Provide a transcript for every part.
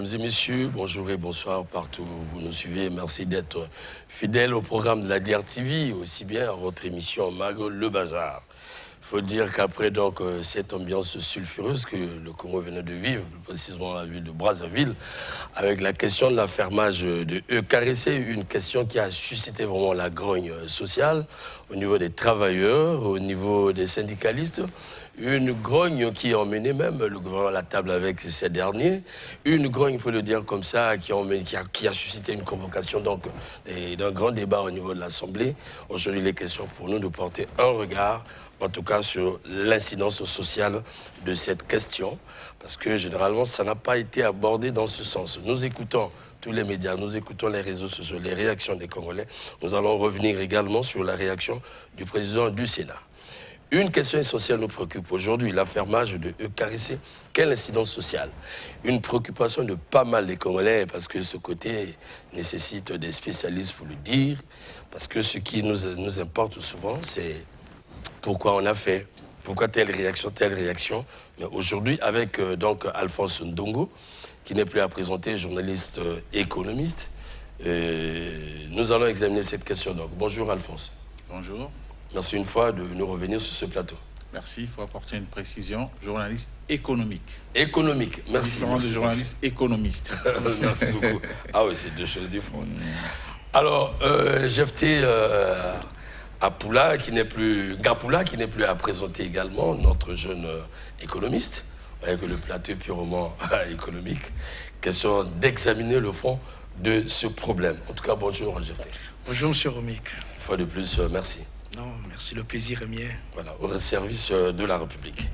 Mesdames et messieurs, bonjour et bonsoir partout où vous nous suivez. Merci d'être fidèles au programme de la DRTV, aussi bien à votre émission Mago Le Bazar. Il faut dire qu'après donc cette ambiance sulfureuse que le Congo venait de vivre, plus précisément la ville de Brazzaville, avec la question de l'affermage de EKRC, une question qui a suscité vraiment la grogne sociale au niveau des travailleurs, au niveau des syndicalistes, une grogne qui a emmené même le gouvernement à la table avec ces derniers, une grogne, il faut le dire comme ça, qui a suscité une convocation donc d'un grand débat au niveau de l'Assemblée. Aujourd'hui, il est question pour nous de porter un regard en tout cas sur l'incidence sociale de cette question, parce que généralement, ça n'a pas été abordé dans ce sens. Nous écoutons tous les médias, nous écoutons les réseaux sociaux, les réactions des Congolais. Nous allons revenir également sur la réaction du président du Sénat. Une question essentielle nous préoccupe aujourd'hui, l'affermage de EKRC. Quelle incidence sociale? Une préoccupation de pas mal des Congolais, parce que ce côté nécessite des spécialistes pour le dire, parce que ce qui nous importe souvent, c'est pourquoi on a fait, pourquoi telle réaction. Mais aujourd'hui, avec donc Alphonse Ndongo, qui n'est plus à présenter, journaliste économiste, nous allons examiner cette question. Donc, bonjour Alphonse. Bonjour. Merci une fois de nous revenir sur ce plateau. Merci, il faut apporter une précision. Journaliste économique. Économique, merci. Différent de journaliste économiste. Merci beaucoup. Ah oui, c'est deux choses différentes. Alors, Jephté Gapula, qui n'est plus à présenter également, notre jeune économiste. Vous voyez que le plateau est purement économique. Question d'examiner le fond de ce problème. En tout cas, bonjour Jephté. Bonjour M. Romik. Une fois de plus, merci. Non, merci, le plaisir est mien. Voilà, au service de la République.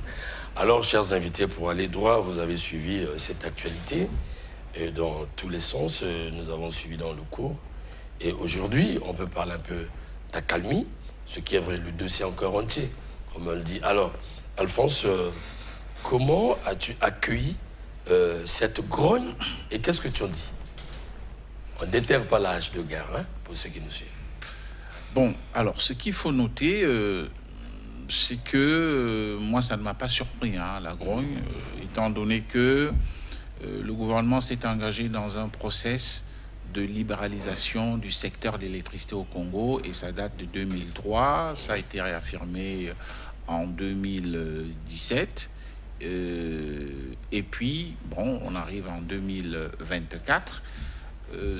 Alors, chers invités, pour aller droit, vous avez suivi cette actualité et dans tous les sens. Nous avons suivi dans le cours. Et aujourd'hui, on peut parler un peu d'accalmie, ce qui est vrai, le dossier encore entier, comme on le dit. Alors, Alphonse, comment as-tu accueilli cette grogne et qu'est-ce que tu en dis? On ne déterre pas l'âge de guerre, hein, pour ceux qui nous suivent. Bon, alors, ce qu'il faut noter, c'est que moi, ça ne m'a pas surpris, hein, la grogne, étant donné que le gouvernement s'est engagé dans un process de libéralisation du secteur de l'électricité au Congo, et ça date de 2003, ça a été réaffirmé en 2017, et puis, bon, on arrive en 2024.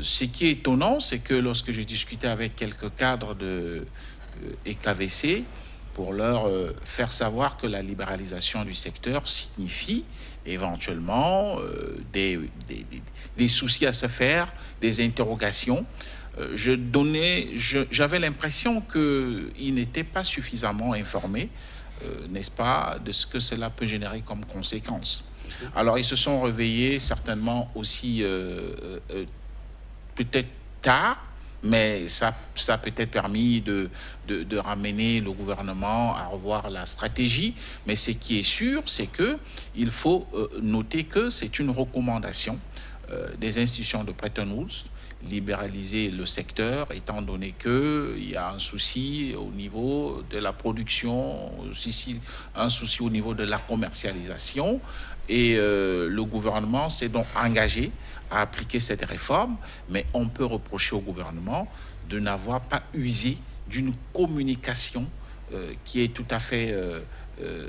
Ce qui est étonnant, c'est que lorsque j'ai discuté avec quelques cadres de EKVC, pour leur faire savoir que la libéralisation du secteur signifie éventuellement des soucis à se faire, des interrogations, j'avais l'impression qu'ils n'étaient pas suffisamment informés, n'est-ce pas, de ce que cela peut générer comme conséquence. Alors, ils se sont réveillés certainement aussi peut-être tard, mais ça a peut-être permis de ramener le gouvernement à revoir la stratégie. Mais ce qui est sûr, c'est qu'il faut noter que c'est une recommandation des institutions de Bretton Woods, libéraliser le secteur, étant donné qu'il y a un souci au niveau de la production, un souci au niveau de la commercialisation. Et le gouvernement s'est donc engagé à appliquer cette réforme, mais on peut reprocher au gouvernement de n'avoir pas usé d'une communication qui est tout à fait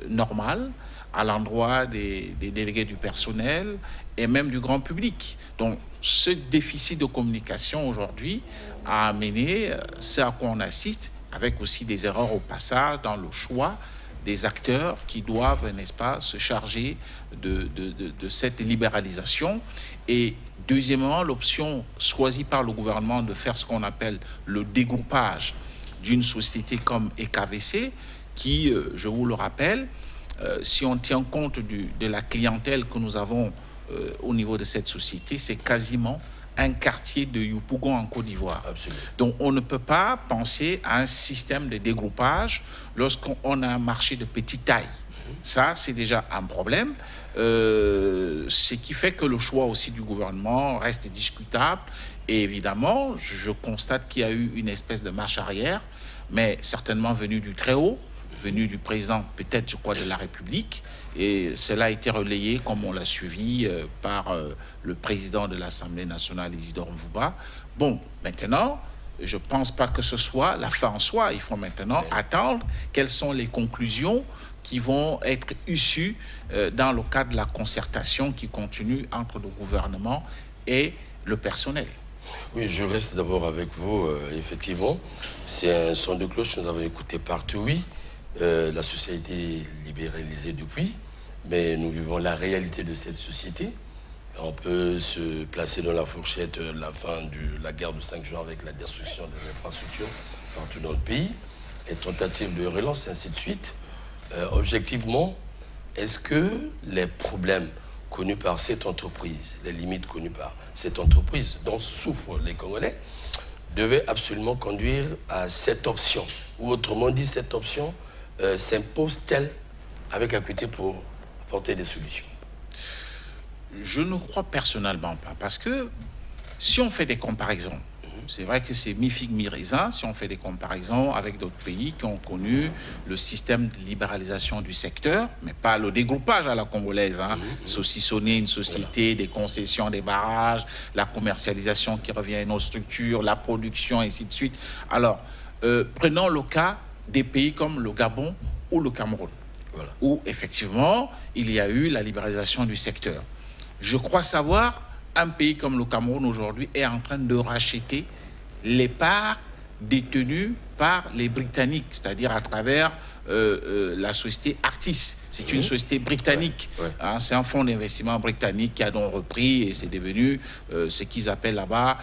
normale à l'endroit des délégués du personnel et même du grand public. Donc, ce déficit de communication aujourd'hui a amené ce à quoi on assiste, avec aussi des erreurs au passage dans le choix des acteurs qui doivent, n'est-ce pas, se charger de cette libéralisation. Et deuxièmement, l'option choisie par le gouvernement de faire ce qu'on appelle le dégroupage d'une société comme EKVC, qui, je vous le rappelle, si on tient compte de la clientèle que nous avons au niveau de cette société, c'est quasiment un quartier de Yopougon en Côte d'Ivoire. Absolument. Donc on ne peut pas penser à un système de dégroupage lorsqu'on a un marché de petite taille. Ça, c'est déjà un problème. Ce qui fait que le choix aussi du gouvernement reste discutable. Et évidemment, je constate qu'il y a eu une espèce de marche arrière, mais certainement venue du très haut, venue du président, peut-être, je crois, de la République. Et cela a été relayé, comme on l'a suivi, par le président de l'Assemblée nationale, Isidore Mvouba. Bon, maintenant, je ne pense pas que ce soit la fin en soi. Il faut maintenant attendre quelles sont les conclusions qui vont être issues dans le cadre de la concertation qui continue entre le gouvernement et le personnel. Oui, je reste d'abord avec vous, effectivement. C'est un son de cloche que nous avons écouté partout, oui. La société est libéralisée depuis, mais nous vivons la réalité de cette société. On peut se placer dans la fourchette la fin de la guerre de 5 jours avec la destruction des infrastructures partout dans le pays, les tentatives de relance, et ainsi de suite. Objectivement, est-ce que les problèmes connus par cette entreprise, les limites connues par cette entreprise dont souffrent les Congolais, devaient absolument conduire à cette option? Ou autrement dit, cette option s'impose-t-elle avec acuité pour apporter des solutions? Je ne crois personnellement pas, parce que si on fait des comparaisons, c'est vrai que c'est mi-figue, mi-raisin, si on fait des comparaisons avec d'autres pays qui ont connu le système de libéralisation du secteur, mais pas le dégroupage à la congolaise, saucissonner une société, des concessions, des barrages, la commercialisation qui revient à nos structures, la production, ainsi de suite. Alors, prenons le cas des pays comme le Gabon ou le Cameroun, où effectivement, il y a eu la libéralisation du secteur. Je crois savoir, un pays comme le Cameroun aujourd'hui est en train de racheter les parts détenues par les Britanniques, c'est-à-dire à travers la société Artis. C'est une société britannique. C'est un fonds d'investissement britannique qui a donc repris et c'est devenu ce qu'ils appellent là-bas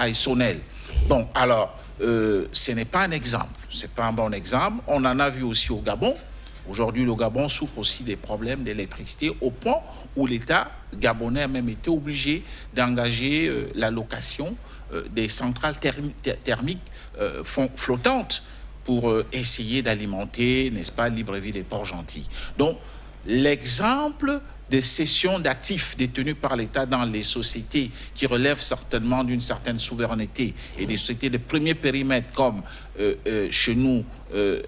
Aesonel. Bon, alors, ce n'est pas un exemple. C'est pas un bon exemple. On en a vu aussi au Gabon. Aujourd'hui, le Gabon souffre aussi des problèmes d'électricité au point où l'État gabonais a même été obligé d'engager la location des centrales thermiques flottantes pour essayer d'alimenter, n'est-ce pas, Libreville et Port-Gentil. Donc, l'exemple de cession d'actifs détenus par l'État dans les sociétés qui relèvent certainement d'une certaine souveraineté et des sociétés de premier périmètre comme chez nous,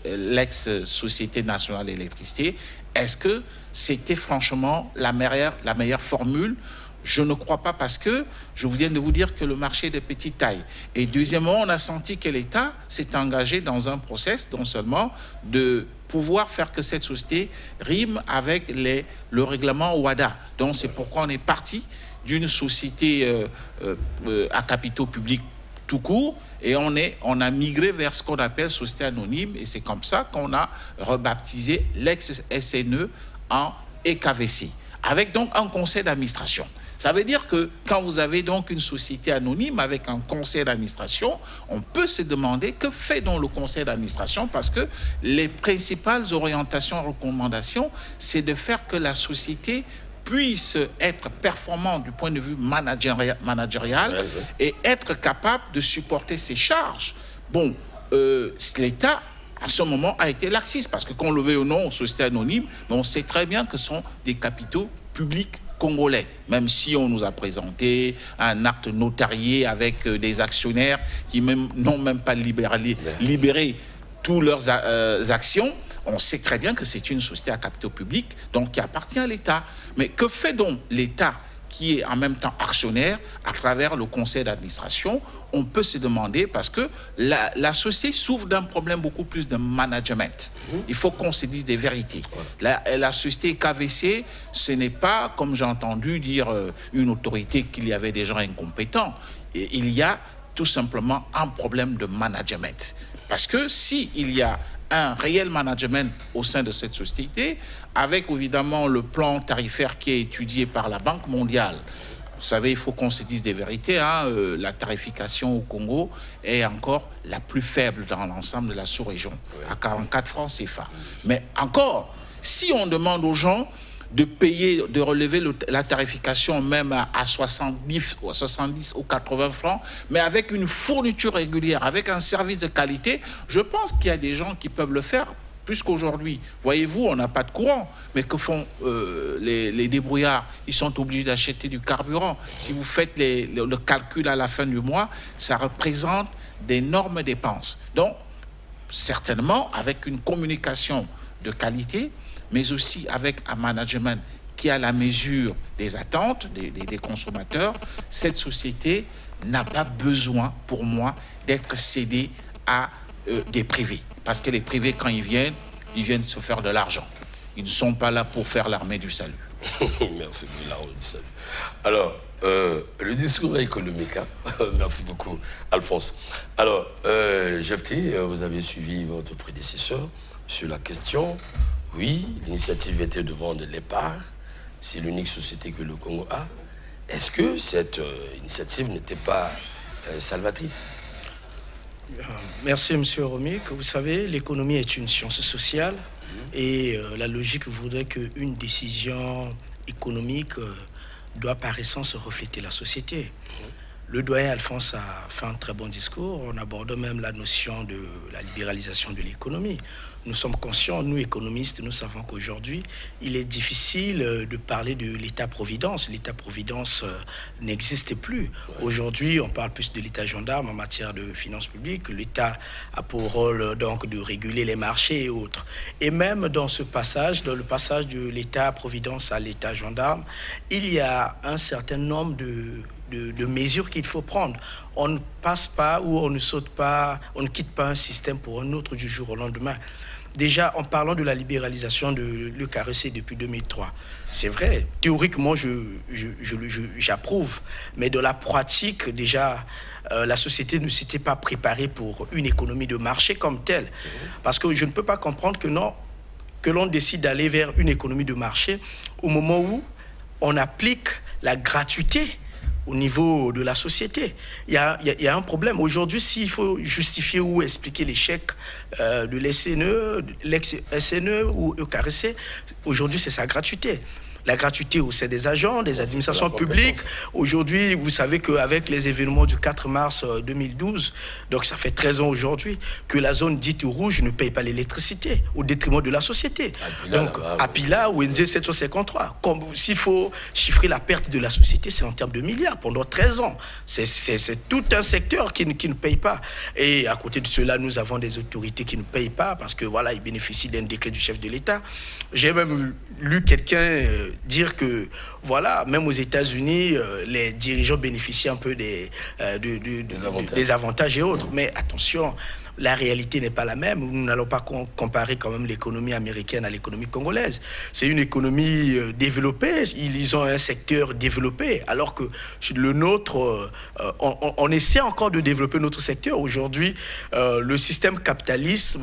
l'ex-Société nationale d'électricité, est-ce que c'était franchement la meilleure formule? Je ne crois pas, parce que je viens de vous dire que le marché est de petite taille. Et deuxièmement, on a senti que l'État s'est engagé dans un process non seulement de pouvoir faire que cette société rime avec le règlement OHADA. Donc c'est pourquoi on est parti d'une société à capitaux publics tout court et on a migré vers ce qu'on appelle société anonyme, et c'est comme ça qu'on a rebaptisé l'ex-SNE en EKVC, avec donc un conseil d'administration. Ça veut dire que quand vous avez donc une société anonyme avec un conseil d'administration, on peut se demander que fait donc le conseil d'administration, parce que les principales orientations et recommandations, c'est de faire que la société puisse être performante du point de vue managérial et être capable de supporter ses charges. Bon, l'État, à ce moment, a été laxiste, parce que qu'on le veuille ou non, aux sociétés anonymes, mais on sait très bien que ce sont des capitaux publics congolais, même si on nous a présenté un acte notarié avec des actionnaires qui n'ont même pas libéré toutes leurs actions. On sait très bien que c'est une société à capitaux publics, donc qui appartient à l'État. Mais que fait donc l'État, qui est en même temps actionnaire, à travers le conseil d'administration? On peut se demander, parce que la société souffre d'un problème beaucoup plus de management. Il faut qu'on se dise des vérités. La société KVC, ce n'est pas, comme j'ai entendu dire, une autorité qu'il y avait des gens incompétents. Et il y a tout simplement un problème de management. Parce que s'il y a un réel management au sein de cette société, avec évidemment le plan tarifaire qui est étudié par la Banque mondiale. Vous savez, il faut qu'on se dise des vérités. La tarification au Congo est encore la plus faible dans l'ensemble de la sous-région, à 44 francs CFA. Mais encore, si on demande aux gens de payer, de relever la tarification même à 70 ou 80 francs, mais avec une fourniture régulière, avec un service de qualité, je pense qu'il y a des gens qui peuvent le faire, puisqu'aujourd'hui, voyez-vous, on n'a pas de courant, mais que font les débrouillards? Ils sont obligés d'acheter du carburant. Si vous faites le calcul à la fin du mois, ça représente d'énormes dépenses. Donc, certainement avec une communication de qualité, mais aussi avec un management qui est à la mesure des attentes des consommateurs. Cette société n'a pas besoin, pour moi, d'être cédée à des privés. Parce que les privés, quand ils viennent se faire de l'argent. Ils ne sont pas là pour faire l'armée du salut. Merci, l'armée du salut. Alors, le discours économique, hein? Merci beaucoup, Alphonse. Alors, Jephté, vous avez suivi votre prédécesseur sur la question. Oui, l'initiative était de vendre les parts. C'est l'unique société que le Congo a. Est-ce que cette initiative n'était pas salvatrice? Merci, monsieur Romik. Vous savez, l'économie est une science sociale et la logique voudrait qu'une décision économique doit par essence refléter la société. Le doyen Alphonse a fait un très bon discours en abordant même la notion de la libéralisation de l'économie. Nous sommes conscients, nous économistes, nous savons qu'aujourd'hui, il est difficile de parler de l'État-providence. L'État-providence n'existe plus. Aujourd'hui, on parle plus de l'État gendarme en matière de finances publiques. L'État a pour rôle donc de réguler les marchés et autres. Et même dans ce passage, dans le passage de l'État-providence à l'État gendarme, il y a un certain nombre de mesures qu'il faut prendre. On ne passe pas ou on ne saute pas, on ne quitte pas un système pour un autre du jour au lendemain. Déjà, en parlant de la libéralisation de l'ECAREC depuis 2003, c'est vrai, théoriquement, j'approuve, mais de la pratique, déjà, la société ne s'était pas préparée pour une économie de marché comme telle. Parce que je ne peux pas comprendre que l'on décide d'aller vers une économie de marché au moment où on applique la gratuité au niveau de la société. Il y a un problème. Aujourd'hui, s'il faut justifier ou expliquer l'échec de l'SNE, l'ex-SNE ou ECAREC, aujourd'hui, c'est sa gratuité. La gratuité au sein des agents, des administrations publiques. Aujourd'hui, vous savez qu'avec les événements du 4 mars 2012, donc ça fait 13 ans aujourd'hui, que la zone dite rouge ne paye pas l'électricité au détriment de la société. Donc, à Pila ou NG 753. S'il faut chiffrer la perte de la société, c'est en termes de milliards pendant 13 ans. C'est tout un secteur qui ne paye pas. Et à côté de cela, nous avons des autorités qui ne payent pas parce que voilà, ils bénéficient d'un décret du chef de l'État. J'ai même lu quelqu'un dire que, voilà, même aux États-Unis, les dirigeants bénéficient un peu des avantages et autres. Mais attention, la réalité n'est pas la même. Nous n'allons pas comparer quand même l'économie américaine à l'économie congolaise. C'est une économie développée, ils ont un secteur développé, alors que le nôtre, on essaie encore de développer notre secteur. Aujourd'hui, le système capitaliste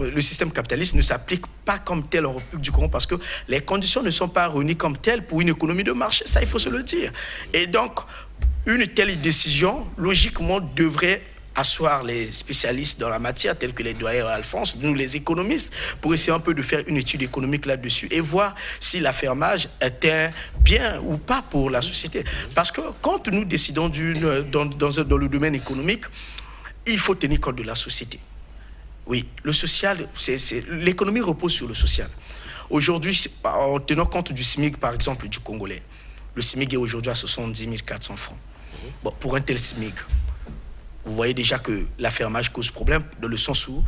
ne s'applique pas comme tel en République du Congo parce que les conditions ne sont pas réunies comme telles pour une économie de marché. Ça, il faut se le dire. Et donc, une telle décision, logiquement, devrait asseoir les spécialistes dans la matière, tels que les doyens Alphonse, nous les économistes, pour essayer un peu de faire une étude économique là-dessus et voir si l'affermage est un bien ou pas pour la société. Parce que quand nous décidons dans le domaine économique, il faut tenir compte de la société. Oui, le social, l'économie repose sur le social. Aujourd'hui, en tenant compte du SMIC, par exemple, du Congolais, le SMIC est aujourd'hui à 70 400 francs. Bon, pour un tel SMIC, vous voyez déjà que l'affermage cause problème, dans le sens où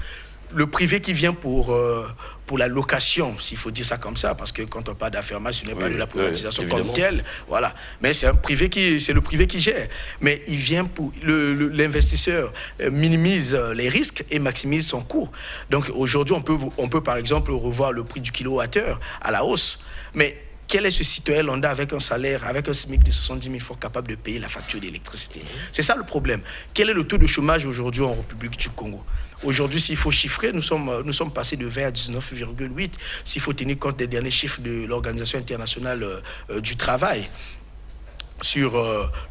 le privé qui vient pour la location, s'il faut dire ça comme ça, parce que quand on parle d'affermage, ce n'est pas de la privatisation comme telle, voilà. Mais c'est le privé qui gère. Mais il vient pour l'investisseur minimise les risques et maximise son coût. Donc aujourd'hui, on peut par exemple revoir le prix du kilowattheure à la hausse. Mais quel est ce citoyen lambda avec un salaire, avec un SMIC de 70 000 francs capable de payer la facture d'électricité? C'est ça le problème. Quel est le taux de chômage aujourd'hui en République du Congo? Aujourd'hui, s'il faut chiffrer, nous sommes passés de 20 à 19,8. S'il faut tenir compte des derniers chiffres de l'Organisation internationale du travail sur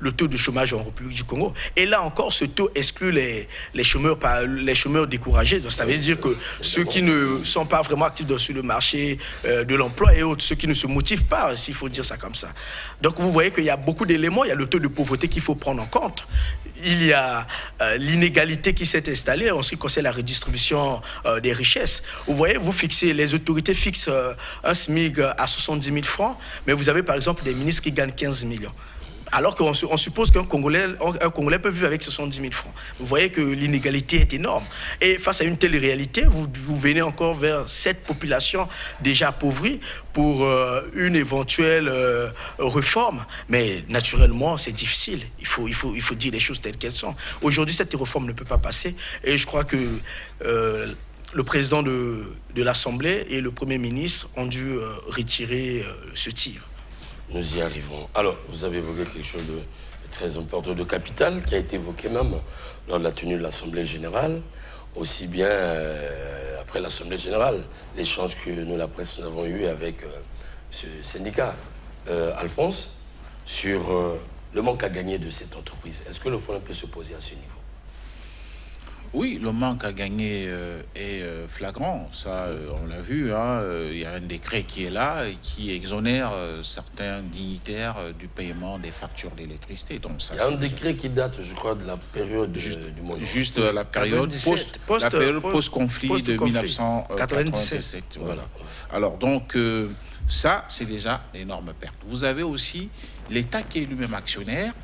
le taux de chômage en République du Congo. Et là encore, ce taux exclut les chômeurs découragés. Donc, ça veut dire que ceux qui ne sont pas vraiment actifs sur le marché de l'emploi et autres, ceux qui ne se motivent pas, s'il faut dire ça comme ça. Donc vous voyez qu'il y a beaucoup d'éléments. Il y a le taux de pauvreté qu'il faut prendre en compte. Il y a l'inégalité qui s'est installée en ce qui concerne la redistribution des richesses. Vous voyez, les autorités fixent un SMIC à 70 000 francs, mais vous avez par exemple des ministres qui gagnent 15 millions. Alors qu'on suppose qu'un Congolais peut vivre avec 70 000 francs. Vous voyez que l'inégalité est énorme. Et face à une telle réalité, vous venez encore vers cette population déjà appauvrie pour une éventuelle réforme. Mais naturellement, c'est difficile. Il faut dire les choses telles qu'elles sont. Aujourd'hui, cette réforme ne peut pas passer. Et je crois que le président de l'Assemblée et le Premier ministre ont dû retirer ce tir. Nous y arrivons. Alors, vous avez évoqué quelque chose de très important, de capital, qui a été évoqué même lors de la tenue de l'Assemblée générale, aussi bien après l'Assemblée générale, l'échange que nous, la presse, nous avons eu avec ce syndicat, Alphonse, sur le manque à gagner de cette entreprise. Est-ce que le problème peut se poser à ce niveau? Oui, le manque à gagner est flagrant. Ça, on l'a vu. Il y a un décret qui est là et qui exonère certains dignitaires du paiement des factures d'électricité. Donc, ça, il y a un décret qui date, je crois, de la période du monde. Juste la période post-conflit de 1997. Voilà. Alors, donc, ça, c'est déjà l'énorme perte. Vous avez aussi l'État qui est lui-même actionnaire,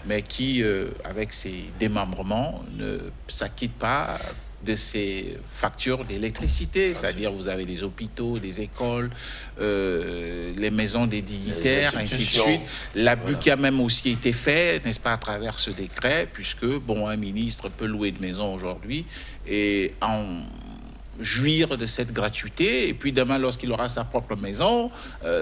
mais qui, avec ses démembrements, ne s'acquitte pas de ses factures d'électricité. C'est-à-dire, vous avez des hôpitaux, des écoles, les maisons des dignitaires, ainsi de suite. L'abus qui a même aussi été fait, n'est-ce pas, à travers ce décret, puisque, bon, un ministre peut louer de maison aujourd'hui et en jouir de cette gratuité, et puis demain, lorsqu'il aura sa propre maison,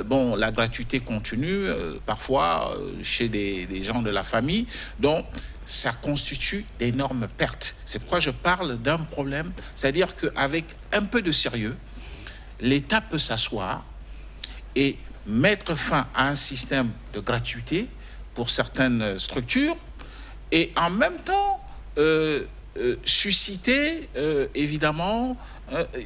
bon, la gratuité continue, parfois chez des gens de la famille, donc ça constitue d'énormes pertes. C'est pourquoi je parle d'un problème, c'est-à-dire qu'avec un peu de sérieux, l'État peut s'asseoir et mettre fin à un système de gratuité pour certaines structures, et en même temps susciter évidemment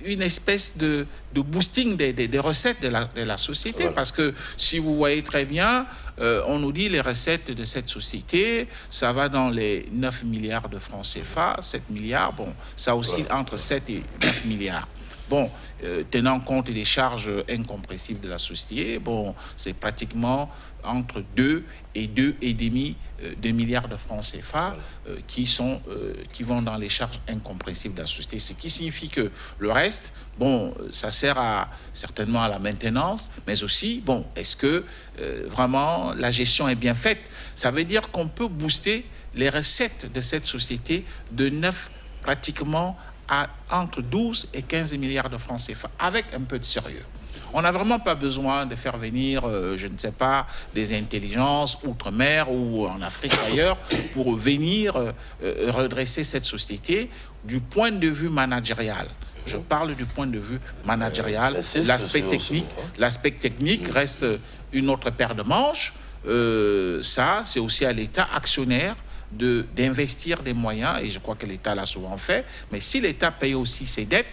une espèce de boosting des recettes de la société. Voilà. Parce que si vous voyez très bien, on nous dit les recettes de cette société, ça va dans les 9 milliards de francs CFA, 7 milliards, bon, ça oscille entre 7 et 9 milliards. Bon, tenant compte des charges incompressibles de la société, bon, c'est pratiquement entre 2 et 2,5 milliards de francs CFA qui vont dans les charges incompressibles de la société. Ce qui signifie que le reste, bon, ça sert certainement à la maintenance, mais aussi, bon, est-ce que vraiment la gestion est bien faite? Ça veut dire qu'on peut booster les recettes de cette société de 9 pratiquement à entre 12 et 15 milliards de francs CFA, avec un peu de sérieux. On n'a vraiment pas besoin de faire venir, je ne sais pas, des intelligences outre-mer ou en Afrique ailleurs pour venir redresser cette société du point de vue managérial. Je parle du point de vue managérial. L'aspect technique reste une autre paire de manches. Ça, c'est aussi à l'État actionnaire d'investir des moyens, et je crois que l'État l'a souvent fait, mais si l'État paye aussi ses dettes,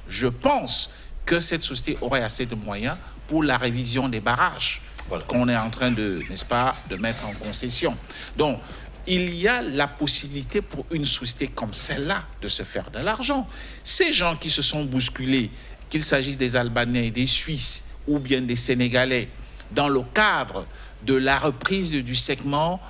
je pense que cette société aurait assez de moyens pour la révision des barrages qu'on est en train de, n'est-ce pas, de mettre en concession. Donc, il y a la possibilité pour une société comme celle-là de se faire de l'argent. Ces gens qui se sont bousculés, qu'il s'agisse des Albanais, des Suisses ou bien des Sénégalais, dans le cadre de la reprise du segment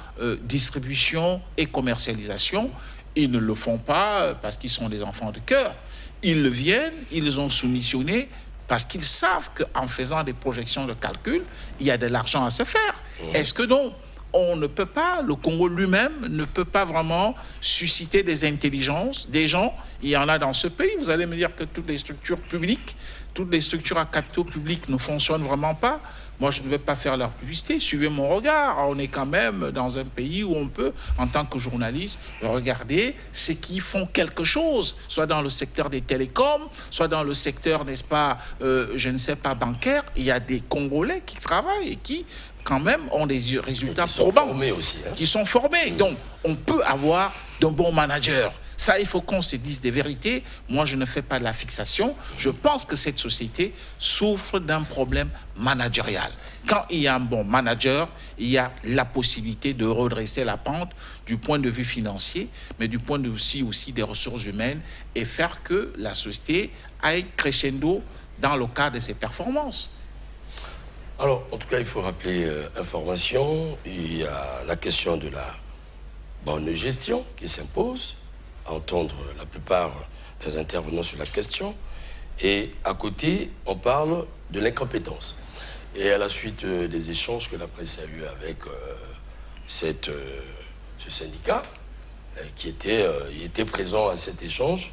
distribution et commercialisation, ils ne le font pas parce qu'ils sont des enfants de cœur. Ils viennent, ils ont soumissionné parce qu'ils savent qu'en faisant des projections de calcul, il y a de l'argent à se faire. Est-ce que donc, on ne peut pas, le Congo lui-même ne peut pas vraiment susciter des intelligences, des gens, il y en a dans ce pays. Vous allez me dire que toutes les structures publiques, toutes les structures à capitaux publics ne fonctionnent vraiment pas. Moi, je ne vais pas faire leur publicité. Suivez mon regard. On est quand même dans un pays où on peut, en tant que journaliste, regarder ceux qui font quelque chose, soit dans le secteur des télécoms, soit dans le secteur, n'est-ce pas, je ne sais pas, bancaire. Il y a des Congolais qui travaillent et qui, quand même, ont des résultats probants. Qui sont formés. Donc, on peut avoir de bons managers. Ça, il faut qu'on se dise des vérités. Moi, je ne fais pas de la fixation. Je pense que cette société souffre d'un problème managérial. Quand il y a un bon manager, il y a la possibilité de redresser la pente du point de vue financier, mais du point de vue aussi des ressources humaines, et faire que la société aille crescendo dans le cadre de ses performances. Alors, en tout cas, il faut rappeler information. Il y a la question de la bonne gestion qui s'impose, à entendre la plupart des intervenants sur la question. Et à côté, on parle de l'incompétence. Et à la suite des échanges que la presse a eu avec ce syndicat, qui était présent à cet échange,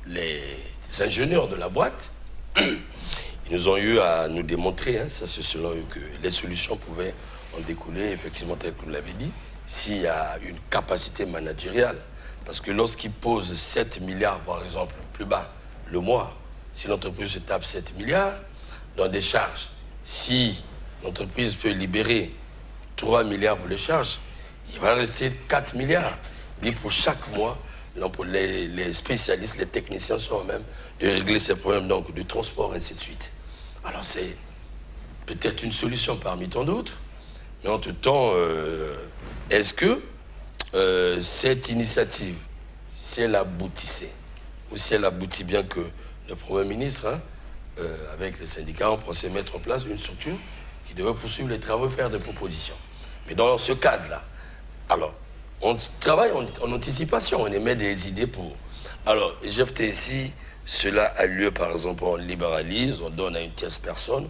les ingénieurs de la boîte, ils nous ont eu à nous démontrer, ça c'est selon eux, que les solutions pouvaient en découler, effectivement, tel que vous l'avez dit, s'il y a une capacité managériale. Parce que lorsqu'ils posent 7 milliards, par exemple, plus bas, le mois, si l'entreprise se tape 7 milliards, dans des charges, si l'entreprise peut libérer 3 milliards pour les charges, il va rester 4 milliards. Et pour chaque mois, les spécialistes, les techniciens sont eux-mêmes de régler ces problèmes donc, de transport, et ainsi de suite. Alors c'est peut-être une solution parmi tant d'autres, mais entre-temps, est-ce que cette initiative, si elle aboutissait, ou si elle aboutit bien que le Premier ministre, avec les syndicats, on pensait mettre en place une structure qui devait poursuivre les travaux et faire des propositions. Mais dans ce cadre-là, alors, on travaille en anticipation, on émet des idées pour... Alors, GFTC, cela a lieu, par exemple, on libéralise, on donne à une tierce personne.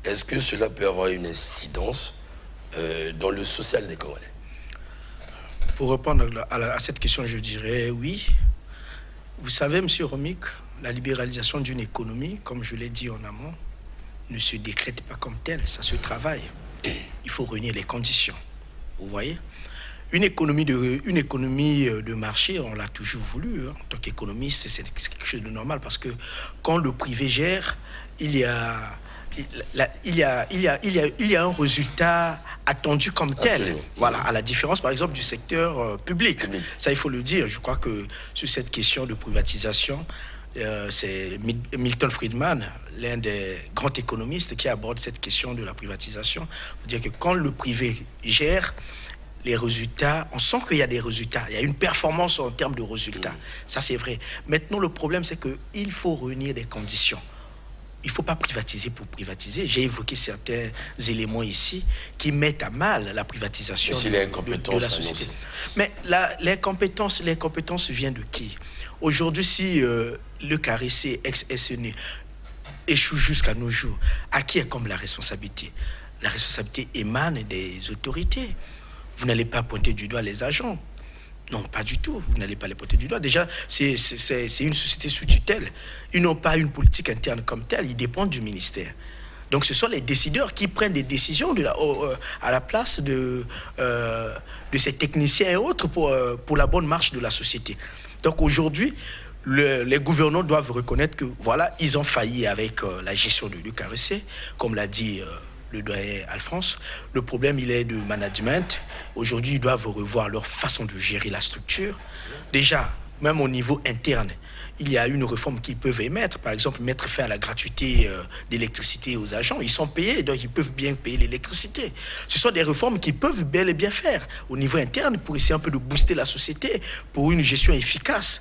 Est-ce que cela peut avoir une incidence dans le social des Congolais? Pour répondre à cette question, je dirais oui. Vous savez, M. Romik, la libéralisation d'une économie, comme je l'ai dit en amont, ne se décrète pas comme telle, ça se travaille. Il faut réunir les conditions. Vous voyez ? Une économie de marché, on l'a toujours voulu. En tant qu'économiste, c'est quelque chose de normal parce que quand le privé gère, il y a un résultat attendu comme tel. Absolument. Voilà, à la différence, par exemple, du secteur public. Ça, il faut le dire. Je crois que sur cette question de privatisation, c'est Milton Friedman, l'un des grands économistes, qui aborde cette question de la privatisation. Pour dire que quand le privé gère, les résultats, on sent qu'il y a des résultats, il y a une performance en termes de résultats. Ça, c'est vrai. Maintenant, le problème, c'est qu'il faut réunir des conditions. Il ne faut pas privatiser pour privatiser. J'ai évoqué certains éléments ici qui mettent à mal la privatisation de la société. Mais l'incompétence vient de qui? Aujourd'hui, si le caressé ex-SNE échoue jusqu'à nos jours, à qui est comme la responsabilité? La responsabilité émane des autorités. Vous n'allez pas pointer du doigt les agents. Non, pas du tout. Vous n'allez pas les pointer du doigt. Déjà, c'est une société sous tutelle. Ils n'ont pas une politique interne comme telle. Ils dépendent du ministère. Donc, ce sont les décideurs qui prennent des décisions à la place de ces techniciens et autres pour la bonne marche de la société. Donc, aujourd'hui, les gouvernants doivent reconnaître que, voilà, ils ont failli avec la gestion de l'UQRC, comme l'a dit le doyen Alphonse. Le problème, il est de management. Aujourd'hui, ils doivent revoir leur façon de gérer la structure. Déjà, même au niveau interne, il y a une réforme qu'ils peuvent émettre. Par exemple, mettre fin à la gratuité d'électricité aux agents. Ils sont payés, donc ils peuvent bien payer l'électricité. Ce sont des réformes qu'ils peuvent bel et bien faire au niveau interne pour essayer un peu de booster la société pour une gestion efficace.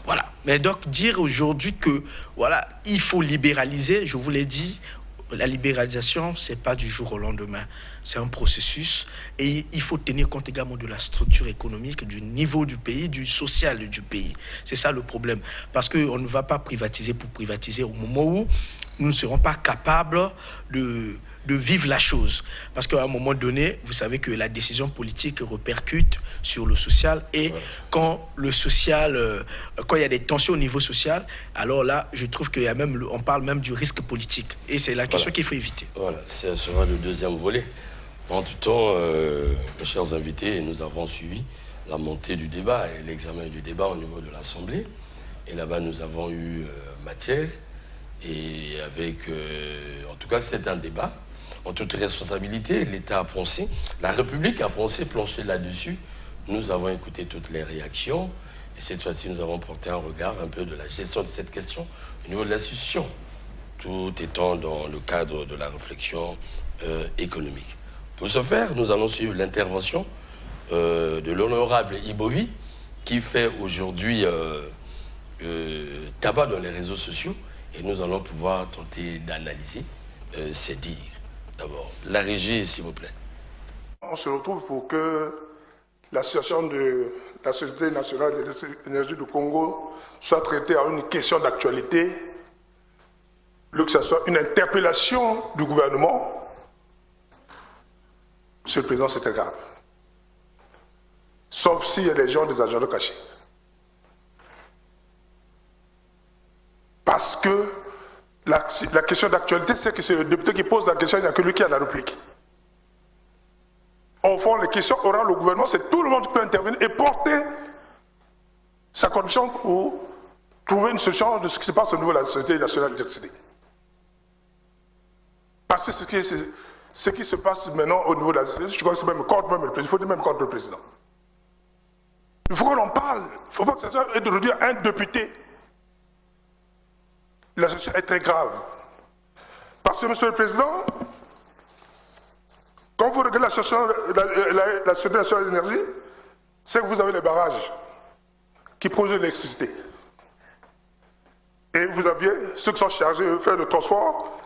Voilà. Mais donc, dire aujourd'hui que, voilà, il faut libéraliser, je vous l'ai dit, la libéralisation, ce n'est pas du jour au lendemain. C'est un processus et il faut tenir compte également de la structure économique, du niveau du pays, du social du pays. C'est ça le problème. Parce qu'on ne va pas privatiser pour privatiser au moment où nous ne serons pas capables de vivre la chose. Parce qu'à un moment donné, vous savez que la décision politique répercute sur le social et quand le social, quand il y a des tensions au niveau social, alors là, je trouve qu'il y a même, on parle même du risque politique. Et c'est la question qu'il faut éviter. Voilà, ce sera le deuxième volet. En tout temps, mes chers invités, nous avons suivi la montée du débat et l'examen du débat au niveau de l'Assemblée. Et là-bas, nous avons eu matière. Et avec, en tout cas, c'est un débat. En toute responsabilité, l'État a pensé, la République a pensé plancher là-dessus. Nous avons écouté toutes les réactions. Et cette fois-ci, nous avons porté un regard un peu de la gestion de cette question au niveau de l'institution, tout étant dans le cadre de la réflexion économique. Pour ce faire, nous allons suivre l'intervention de l'honorable Ibovi, qui fait aujourd'hui tabac dans les réseaux sociaux, et nous allons pouvoir tenter d'analyser ses dires. d'abord. La régie, s'il vous plaît. On se retrouve pour que la situation de la Société nationale d'énergie du Congo soit traitée à une question d'actualité, que ce soit une interpellation du gouvernement. Monsieur le Président, c'est très grave. Sauf s'il y a des gens, des agents cachés. Parce que la question d'actualité, c'est que c'est le député qui pose la question, il n'y a que lui qui a la réplique. Au fond, les questions orales au gouvernement, c'est tout le monde qui peut intervenir et porter sa condition pour trouver une solution de ce qui se passe au niveau de la Société nationale d'électricité. Parce que ce qui se passe maintenant au niveau de la société, je crois que c'est même contre même le président, il faut dire même contre le président. Il faut qu'on en parle. Il ne faut pas que ça soit introduit à un député. La situation est très grave. Parce que, Monsieur le Président, quand vous regardez la Société nationale de l'énergie, c'est que vous avez les barrages qui produisent l'électricité. Et vous aviez ceux qui sont chargés de faire le transport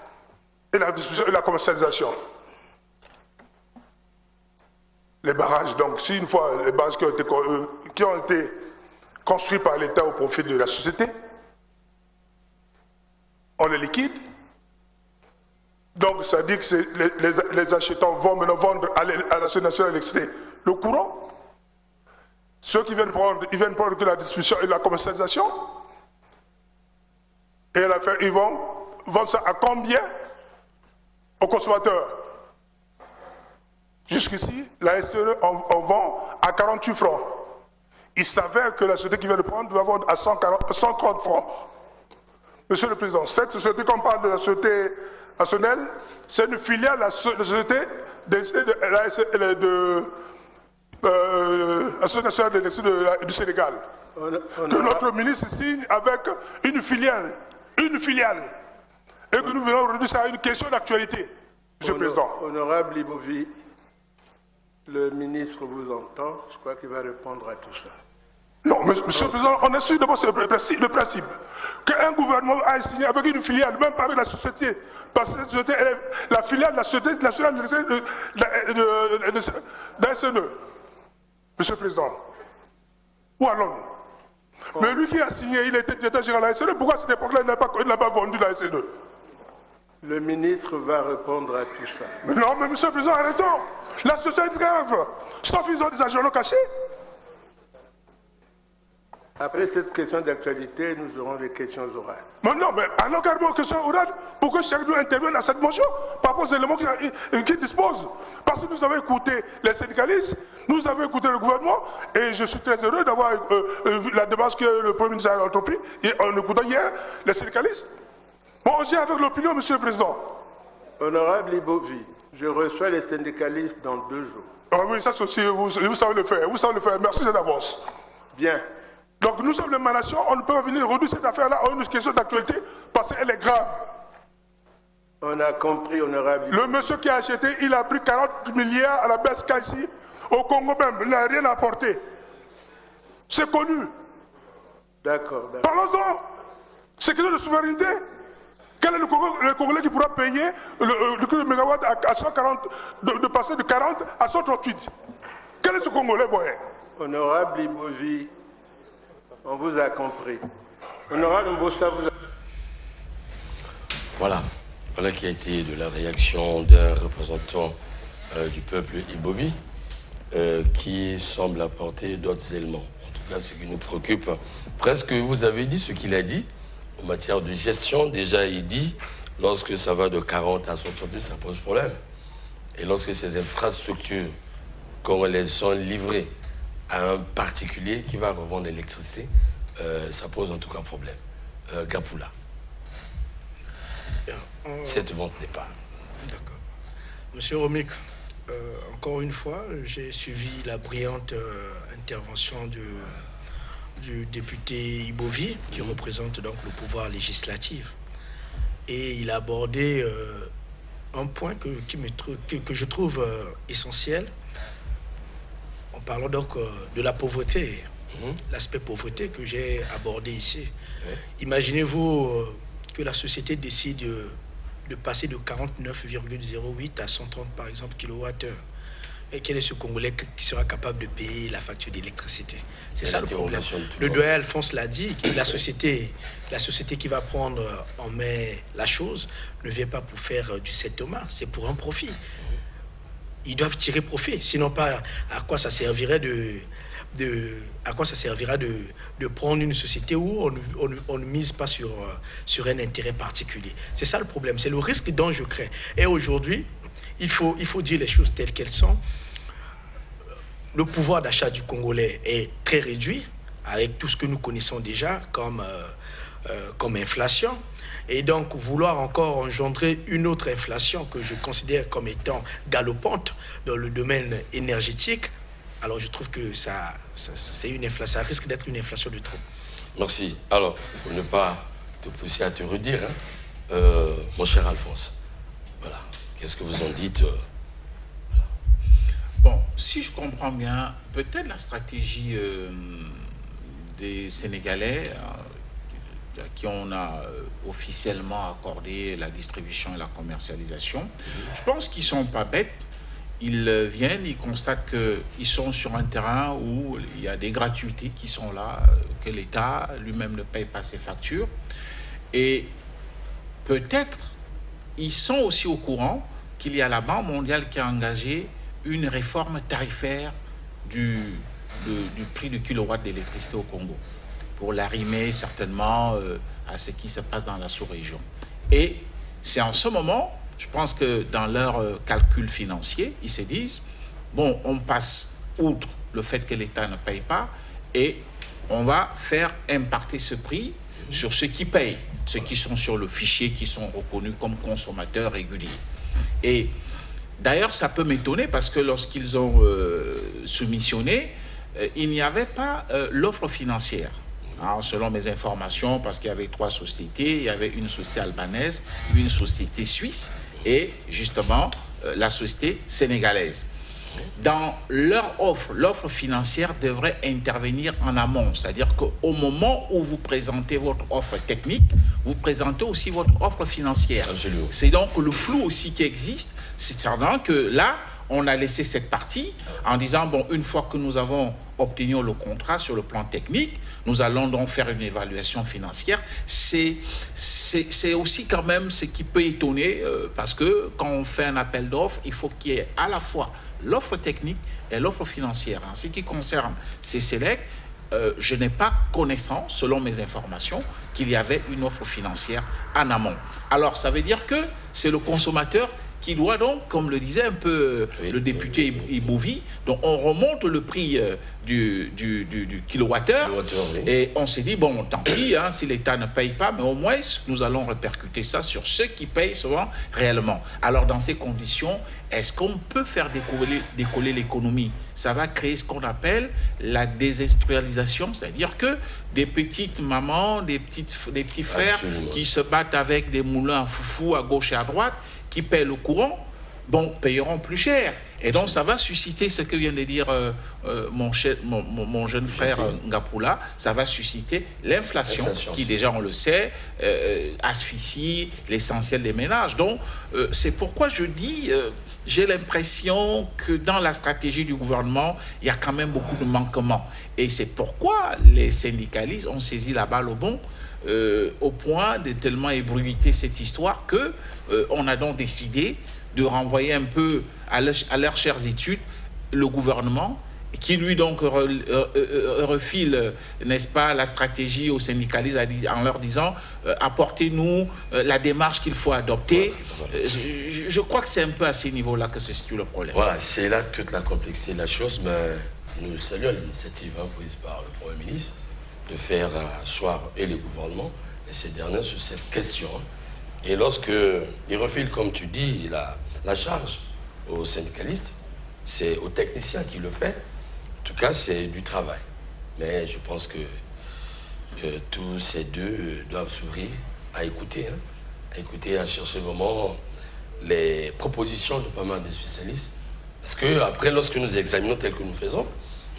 et la distribution et la commercialisation. Les barrages, donc, si une fois les barrages qui ont été construits par l'État au profit de la société, on les liquide. Donc, ça dit que les achetants vont maintenant vendre à la Société nationale d'électricité le courant. Ceux qui viennent prendre, ils viennent prendre que la distribution et la commercialisation. Et à la fin, ils vont vendre ça à combien aux consommateurs? Jusqu'ici, la SCE, on vend à 48 francs. Il s'avère que la société qui vient de prendre doit vendre à 130 francs. Monsieur le Président, cette société qu'on parle de la Société nationale, c'est une filiale de la Société la Société nationale d'électricité du Sénégal. Que notre ministre signe avec une filiale. Et que nous venons aujourd'hui, ça a une question d'actualité, Monsieur le Président. Honorable Ibovi, le ministre vous entend, je crois qu'il va répondre à tout ça. Non, Monsieur le Président, on est sûr d'abord le principe qu'un gouvernement a signé avec une filiale, même pas avec la société, parce que cette société, elle est la filiale de la Société nationale de la SNE. Monsieur le Président, où allons-nous? Mais lui qui a signé, il était directeur général de la SNE, pourquoi à cette époque-là, il n'a pas vendu la SNE? Le ministre va répondre à tout ça. Mais non, mais Monsieur le Président, arrêtons. La société est grave. Sauf qu'ils ont des agents cachés. Après cette question d'actualité, nous aurons des questions orales. Mais non, mais allons carrément aux questions orales pour que chacun intervienne à cette motion par rapport aux éléments qu'il dispose. Parce que nous avons écouté les syndicalistes, nous avons écouté le gouvernement, et je suis très heureux d'avoir vu la démarche que le Premier ministre a entreprise en écoutant hier les syndicalistes. Bon, j'ai avec l'opinion, Monsieur le Président. Honorable Ibovi, je reçois les syndicalistes dans 2 jours. Ah oui, ça c'est aussi, vous savez le faire, merci d'avance. Bien. Donc nous sommes l'émanation, on ne peut pas venir réduire cette affaire-là à une question d'actualité parce qu'elle est grave. On a compris, honorable. Le monsieur qui a acheté, il a pris 40 milliards à la baisse qu'ici, au Congo même, il n'a rien apporté. C'est connu. D'accord. Parlons-en. C'est question de souveraineté. Quel est le Congolais qui pourra payer le prix de mégawatt à 140, de passer de 40 à 138? Quel est ce Congolais, boy? Honorable Ibovi, on vous a compris. Honorable Mbossa, vous a... Voilà qui a été de la réaction d'un représentant du peuple Ibovi qui semble apporter d'autres éléments. En tout cas, ce qui nous préoccupe, presque vous avez dit ce qu'il a dit en matière de gestion. Déjà, il dit, lorsque ça va de 40 à 132, ça pose problème. Et lorsque ces infrastructures, quand elles sont livrées à un particulier qui va revendre l'électricité, ça pose en tout cas problème. Gapula. Cette vente n'est pas. D'accord. Monsieur Romik, encore une fois, j'ai suivi la brillante intervention du député Ibovi, qui représente donc le pouvoir législatif. Et il a abordé un point que je trouve essentiel, en parlant donc de la pauvreté, l'aspect pauvreté que j'ai abordé ici. Imaginez-vous que la société décide de passer de 49,08 à 130 par exemple kilowattheure. Et quel est ce Congolais qui sera capable de payer la facture d'électricité? C'est ça le problème. Le doyen Alphonse l'a dit, la société qui va prendre en main la chose ne vient pas pour faire du settlement, c'est pour un profit. Ils doivent tirer profit, sinon pas à quoi ça servirait de prendre une société où on ne mise pas sur un intérêt particulier. C'est ça le problème, c'est le risque dont je crains. Et aujourd'hui, il faut dire les choses telles qu'elles sont. Le pouvoir d'achat du Congolais est très réduit, avec tout ce que nous connaissons déjà comme inflation. Et donc, vouloir encore engendrer une autre inflation que je considère comme étant galopante dans le domaine énergétique, alors je trouve que c'est une inflation, ça risque d'être une inflation de trop. Merci. Alors, pour ne pas te pousser à te redire, mon cher Alphonse, voilà, qu'est-ce que vous en dites Bon, si je comprends bien, peut-être la stratégie des Sénégalais, à qui on a officiellement accordé la distribution et la commercialisation, je pense qu'ils ne sont pas bêtes. Ils viennent, ils constatent qu'ils sont sur un terrain où il y a des gratuités qui sont là, que l'État lui-même ne paye pas ses factures. Et peut-être, ils sont aussi au courant qu'il y a la Banque mondiale qui a engagé une réforme tarifaire du prix du kilowatt d'électricité au Congo, pour l'arrimer certainement à ce qui se passe dans la sous-région. Et c'est en ce moment, je pense que dans leur calcul financier, ils se disent, bon, on passe outre le fait que l'État ne paye pas et on va faire impacter ce prix sur ceux qui payent, ceux qui sont sur le fichier, qui sont reconnus comme consommateurs réguliers. Et d'ailleurs, ça peut m'étonner parce que lorsqu'ils ont soumissionné, il n'y avait pas l'offre financière. Alors, selon mes informations, parce qu'il y avait 3 sociétés, il y avait une société albanaise, une société suisse et justement la société sénégalaise. Dans leur offre, l'offre financière devrait intervenir en amont, c'est-à-dire qu'au moment où vous présentez votre offre technique, vous présentez aussi votre offre financière. Absolument. C'est donc le flou aussi qui existe, c'est certain que là, on a laissé cette partie en disant, bon, une fois que nous avons obtenu le contrat sur le plan technique, nous allons donc faire une évaluation financière. C'est aussi quand même ce qui peut étonner, parce que quand on fait un appel d'offres, il faut qu'il y ait à la fois l'offre technique et l'offre financière. En ce qui concerne CCLEC, je n'ai pas connaissance, selon mes informations, qu'il y avait une offre financière en amont. Alors, ça veut dire que c'est le consommateur qui doit donc, comme le disait un peu le député Ibouvi, donc on remonte le prix du kilowattheure et on s'est dit, bon, tant pis, hein, si l'État ne paye pas, mais au moins nous allons répercuter ça sur ceux qui payent souvent réellement. Alors dans ces conditions, est-ce qu'on peut faire décoller l'économie? Ça va créer ce qu'on appelle la désindustrialisation, c'est-à-dire que des petites mamans, des petits frères qui se battent avec des moulins à foufou à gauche et à droite, qui paient le courant, bon, payeront plus cher. Et donc, ça va susciter ce que vient de dire mon jeune frère Ngapoula, ça va susciter l'inflation qui, déjà, on le sait, asphyxie l'essentiel des ménages. Donc, c'est pourquoi je dis, j'ai l'impression que dans la stratégie du gouvernement, il y a quand même beaucoup de manquements. Et c'est pourquoi les syndicalistes ont saisi la balle au bon, au point de tellement ébruiter cette histoire que on a donc décidé de renvoyer un peu à leurs chères études le gouvernement qui lui donc refile, n'est-ce pas, la stratégie aux syndicalistes en leur disant apportez-nous la démarche qu'il faut adopter. Je crois que c'est un peu à ces niveaux-là que se situe le problème. Voilà, c'est là toute la complexité de la chose, mais nous saluons l'initiative prise par le Premier ministre de faire asseoir et le gouvernement et ces derniers sur cette question. Et lorsqu'il refile, comme tu dis, la charge aux syndicalistes, c'est aux techniciens qui le fait. En tout cas, c'est du travail. Mais je pense que tous ces deux doivent s'ouvrir à écouter, à chercher vraiment les propositions de pas mal de spécialistes. Parce qu'après, lorsque nous examinons tel que nous faisons,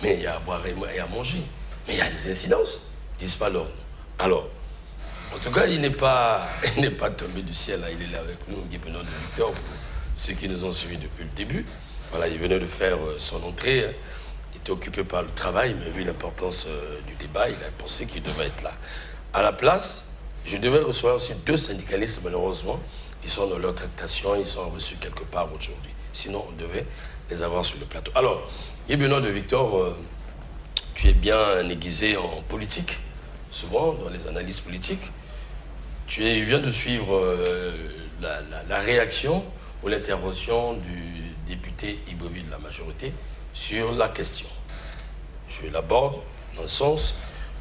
mais il y a à boire et à manger. Mais il y a des incidences, ils ne disent pas leur nom. Alors, En tout cas, il n'est pas tombé du ciel, hein. Il est là avec nous, Guy Benoît de Victor, pour ceux qui nous ont suivis depuis le début. Voilà, il venait de faire son entrée, hein. Il était occupé par le travail, mais vu l'importance du débat, il a pensé qu'il devait être là. À la place, je devais recevoir aussi 2 syndicalistes, malheureusement. Ils sont dans leur tractation, ils sont reçus quelque part aujourd'hui. Sinon, on devait les avoir sur le plateau. Alors, Guy Benoît de Victor, tu es bien aiguisé en politique, souvent dans les analyses politiques. Tu viens de suivre la réaction ou l'intervention du député Ibovi de la majorité sur la question. Je l'aborde dans le sens,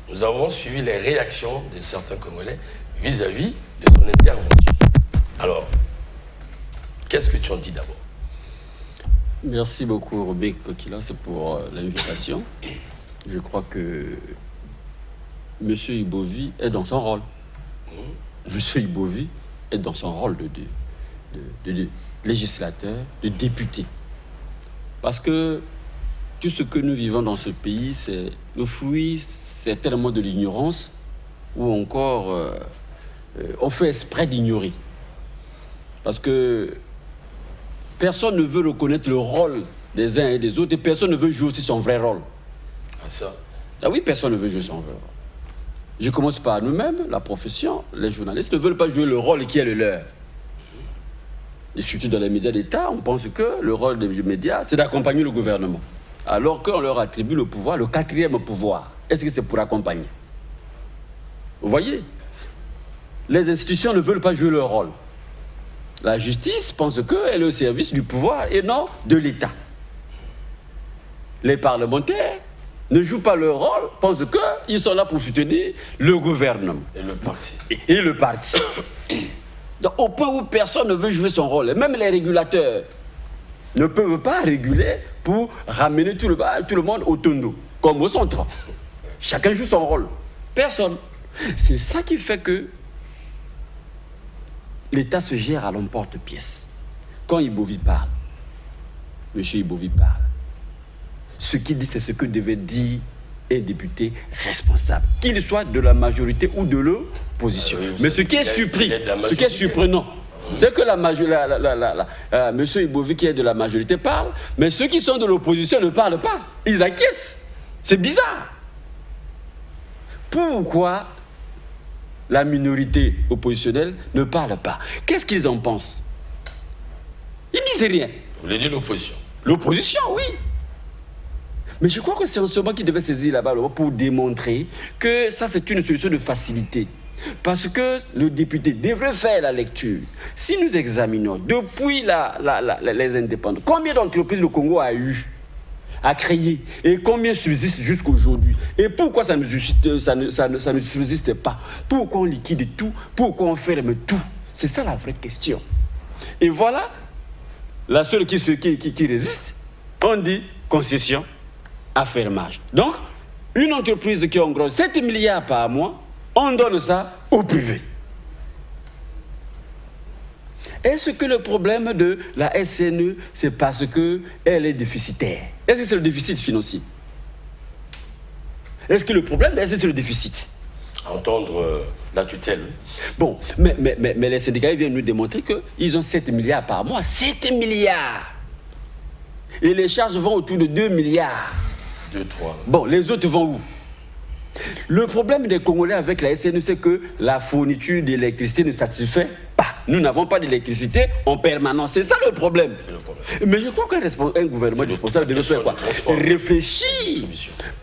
nous avons suivi les réactions de certains Congolais vis-à-vis de son intervention. Alors, qu'est-ce que tu en dis d'abord? Merci beaucoup, Robert Kokilas, pour l'invitation. Je crois que M. Ibovi est dans son rôle. M. Ibovi est dans son rôle de législateur, de député. Parce que tout ce que nous vivons dans ce pays, c'est le fruit certainement de l'ignorance ou encore on fait exprès d'ignorer. Parce que personne ne veut reconnaître le rôle des uns et des autres et personne ne veut jouer aussi son vrai rôle. Ah ça? Ah oui, personne ne veut jouer son vrai rôle. Je commence par nous-mêmes, la profession, les journalistes ne veulent pas jouer le rôle qui est le leur. Et surtout dans les médias d'État, on pense que le rôle des médias, c'est d'accompagner le gouvernement. Alors qu'on leur attribue le pouvoir, le 4e pouvoir. Est-ce que c'est pour accompagner? Vous voyez? Les institutions ne veulent pas jouer leur rôle. La justice pense qu'elle est au service du pouvoir et non de l'État. Les parlementaires ne jouent pas leur rôle, pensent qu'ils sont là pour soutenir le gouvernement. Et le parti. Et le parti. Donc, au point où personne ne veut jouer son rôle, et même les régulateurs ne peuvent pas réguler pour ramener tout le monde au tondo, comme au centre. Chacun joue son rôle. Personne. C'est ça qui fait que l'État se gère à l'emporte-pièce. Quand Ibovi parle, M. Ibovi parle, ce qu'il dit, c'est ce que devait dire un député responsable, qu'il soit de la majorité ou de l'opposition. Oui, mais ce qui est surprenant, c'est que M. Ibovi qui est de la majorité parle, mais ceux qui sont de l'opposition ne parlent pas. Ils acquiescent. C'est bizarre. Pourquoi la minorité oppositionnelle ne parle pas? Qu'est-ce qu'ils en pensent? Ils disent rien. Vous voulez dire l'opposition? L'opposition, oui. Mais je crois que c'est en ce moment qu'ils devaient saisir là-bas pour démontrer que ça, c'est une solution de facilité. Parce que le député devrait faire la lecture. Si nous examinons depuis les indépendants, combien d'entreprises le Congo a eu, a créé, et combien subsistent jusqu'à aujourd'hui? Et pourquoi ça ne subsiste pas? Pourquoi on liquide tout? Pourquoi on ferme tout? C'est ça la vraie question. Et voilà, la seule qui résiste, on dit concession, affermage. Donc, une entreprise qui engrange 7 milliards par mois, on donne ça au privé. Est-ce que le problème de la SNE, c'est parce qu'elle est déficitaire? Est-ce que c'est le déficit financier? Est-ce que le problème de la SNE, c'est le déficit? Entendre la tutelle. Bon, mais les syndicats viennent nous démontrer qu'ils ont 7 milliards par mois. 7 milliards! Et les charges vont autour de 2 milliards. 2, 3. Bon, les autres vont où? Le problème des Congolais avec la SNE, c'est que la fourniture d'électricité ne satisfait pas. Nous n'avons pas d'électricité en permanence. C'est ça le problème. C'est le problème. Mais je crois qu'un gouvernement responsable devait faire quoi? Réfléchir.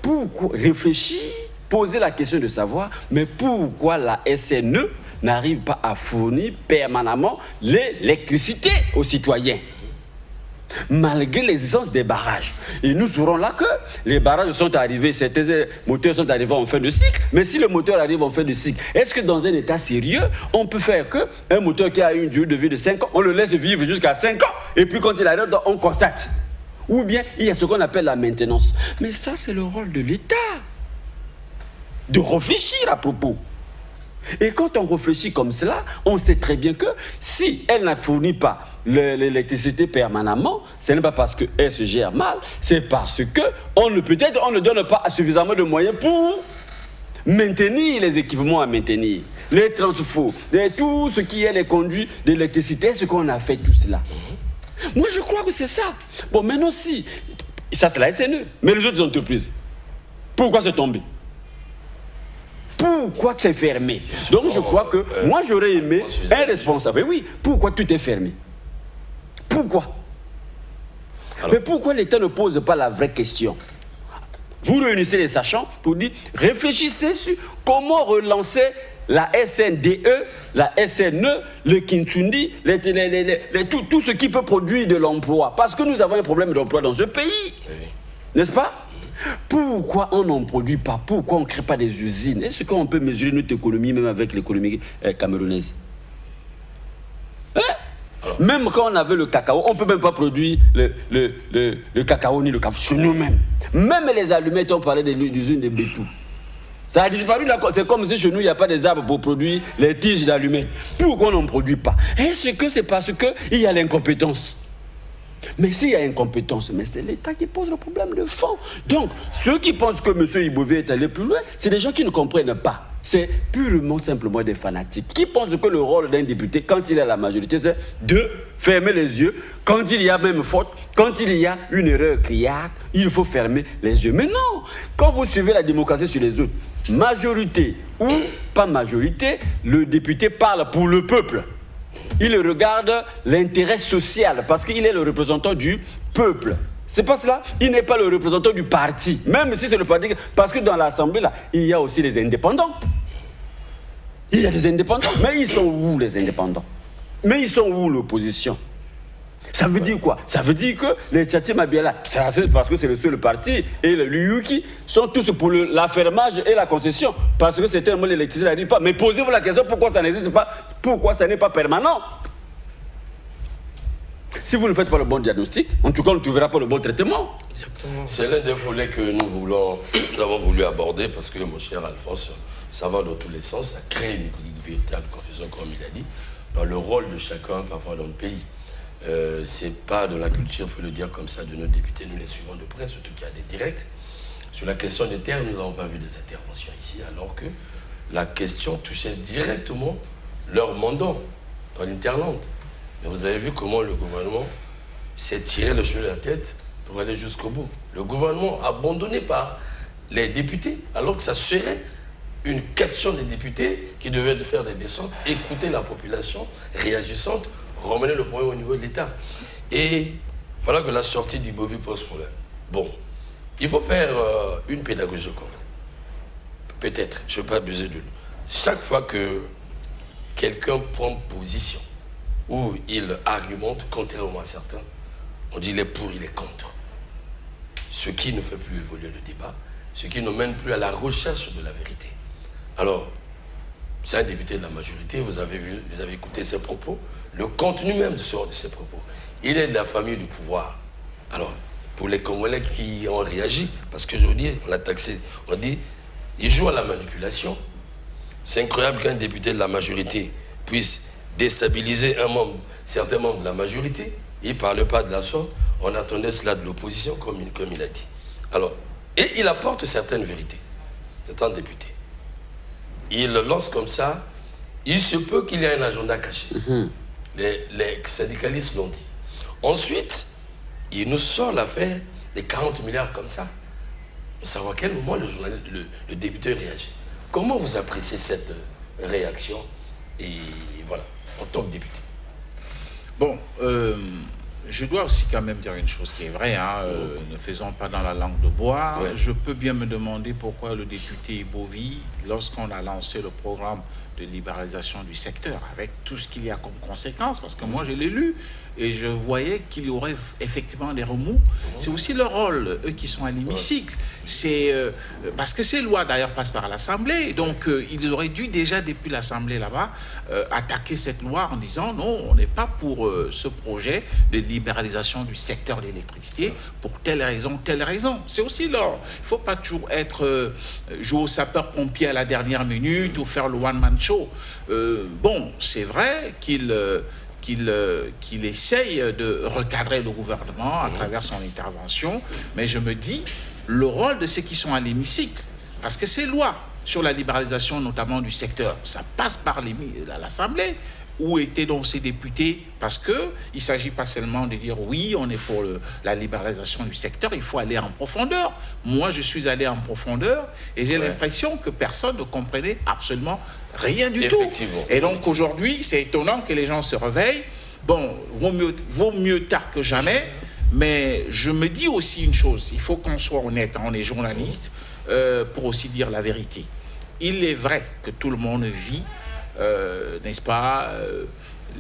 Pourquoi réfléchir? Poser la question de savoir, mais pourquoi la SNE n'arrive pas à fournir permanemment l'électricité aux citoyens? Malgré l'existence des barrages. Et nous saurons là que les barrages sont arrivés, certains moteurs sont arrivés en fin de cycle, mais si le moteur arrive en fin de cycle, est-ce que dans un état sérieux, on peut faire qu'un moteur qui a une durée de vie de 5 ans, on le laisse vivre jusqu'à 5 ans, et puis quand il arrête, on constate? Ou bien, il y a ce qu'on appelle la maintenance. Mais ça, c'est le rôle de l'État, de réfléchir à propos. Et quand on réfléchit comme cela, on sait très bien que si elle n'a fourni pas l'électricité permanemment, ce n'est pas parce qu'elle se gère mal, c'est parce qu'on ne donne pas suffisamment de moyens pour maintenir les équipements à maintenir. les transfos, tout ce qui est les conduits d'électricité, est-ce qu'on a fait tout cela? Moi, je crois que c'est ça. Bon, maintenant, si, ça c'est la SNE, mais les autres entreprises, pourquoi c'est tombé? Pourquoi c'est fermé? Donc, je crois que moi, j'aurais aimé un responsable. Oui, pourquoi tout est fermé? Pourquoi? Mais pourquoi l'État ne pose pas la vraie question? Vous réunissez les sachants pour dire, réfléchissez sur comment relancer la SNDE, la SNE, le Kintsundi, tout ce qui peut produire de l'emploi. Parce que nous avons un problème d'emploi dans ce pays. N'est-ce pas? Pourquoi on n'en produit pas? Pourquoi on ne crée pas des usines? Est-ce qu'on peut mesurer notre économie même avec l'économie camerounaise? Même quand on avait le cacao, on ne peut même pas produire le cacao ni le café chez nous-mêmes. Même les allumettes, on parlait d'usines de bétou. Ça a disparu là, c'est comme si chez nous, il n'y a pas des arbres pour produire les tiges d'allumettes. Pourquoi on n'en produit pas? Est-ce que c'est parce qu'il y a l'incompétence? Mais s'il y a incompétence, mais c'est l'État qui pose le problème de fond. Donc, ceux qui pensent que M. Ibové est allé plus loin, c'est des gens qui ne comprennent pas. C'est purement simplement des fanatiques qui pensent que le rôle d'un député, quand il est à la majorité, c'est de fermer les yeux. Quand il y a même faute, quand il y a une erreur criarde, il faut fermer les yeux. Mais non, quand vous suivez la démocratie sur les autres, majorité ou pas majorité, le député parle pour le peuple. Il regarde l'intérêt social parce qu'il est le représentant du peuple. C'est pas cela. Il n'est pas le représentant du parti. Même si c'est le parti. Parce que dans l'Assemblée, là, il y a aussi les indépendants. Il y a des indépendants. Mais ils sont où les indépendants? Mais ils sont où l'opposition? Ça veut dire quoi? Ça veut dire que les Tchati Mabiala, c'est parce que c'est le seul parti, et le Yuki sont tous pour l'affermage et la concession. Parce que c'est tellement l'électricité n'arrive pas. Mais posez-vous la question, pourquoi ça n'existe pas? Pourquoi ça n'est pas permanent? Si vous ne faites pas le bon diagnostic, en tout cas, on ne trouvera pas le bon traitement. Exactement. C'est l'un des volets que nous avons voulu aborder parce que, mon cher Alphonse, ça va dans tous les sens, ça crée une véritable confusion, comme il a dit, dans le rôle de chacun, parfois dans le pays. C'est pas de la culture, il faut le dire comme ça, de nos députés, nous les suivons de près, surtout qu'il y a des directs. Sur la question des terres, nous n'avons pas vu des interventions ici, alors que la question touchait directement leur mandat dans l'Interland. Mais vous avez vu comment le gouvernement s'est tiré le cheveu de la tête pour aller jusqu'au bout. Le gouvernement abandonné par les députés, alors que ça serait une question des députés qui devaient faire des descentes, écouter la population réagissante, ramener le problème au niveau de l'État. Et voilà que la sortie d'Ibové pose problème. Bon, il faut faire une pédagogie quand même. Peut-être, je ne vais pas abuser de lui. Chaque fois que quelqu'un prend position, où il argumente, contrairement à certains, on dit il est pour, il est contre. Ce qui ne fait plus évoluer le débat, ce qui ne mène plus à la recherche de la vérité. Alors, c'est un député de la majorité, vous avez écouté ses propos, le contenu même de ses propos. Il est de la famille du pouvoir. Alors, pour les Congolais qui ont réagi, parce que je vous dis, on l'a taxé, on dit, il joue à la manipulation. C'est incroyable qu'un député de la majorité puisse déstabiliser certains membres de la majorité. Il ne parle pas de la sorte. On attendait cela de l'opposition, comme il a dit. Alors, et il apporte certaines vérités. C'est un député. Il lance comme ça. Il se peut qu'il y ait un agenda caché. Les syndicalistes l'ont dit. Ensuite, il nous sort l'affaire des 40 milliards comme ça. Nous savons à quel moment le député réagit. Comment vous appréciez cette réaction? Et voilà, en tant que député. Bon, je dois aussi quand même dire une chose qui est vraie, hein, ne faisons pas dans la langue de bois. Ouais. Je peux bien me demander pourquoi le député Ibové, lorsqu'on a lancé le programme de libéralisation du secteur, avec tout ce qu'il y a comme conséquence, parce que moi je l'ai lu, et je voyais qu'il y aurait effectivement des remous. C'est aussi leur rôle, eux qui sont à l'hémicycle. C'est parce que ces lois d'ailleurs passent par l'Assemblée, donc ils auraient dû déjà depuis l'Assemblée là-bas attaquer cette loi en disant non, on n'est pas pour ce projet de libéralisation du secteur de l'électricité pour telle raison, telle raison. C'est aussi leur. Il ne faut pas toujours être jouer au sapeur-pompier à la dernière minute ou faire le one-man show. Bon, c'est vrai qu'il essaye de recadrer le gouvernement à travers son intervention, mais je me dis, le rôle de ceux qui sont à l'hémicycle, parce que ces lois sur la libéralisation notamment du secteur. Ça passe par l'Assemblée. Où étaient donc ces députés? Parce qu'il ne s'agit pas seulement de dire oui, on est pour la libéralisation du secteur, il faut aller en profondeur. Moi, je suis allé en profondeur et j'ai l'impression que personne ne comprenait absolument rien du tout. Et donc aujourd'hui, c'est étonnant que les gens se réveillent. Bon, vaut mieux tard que jamais, mais je me dis aussi une chose, il faut qu'on soit honnête, on est journaliste, pour aussi dire la vérité. Il est vrai que tout le monde vit n'est-ce pas,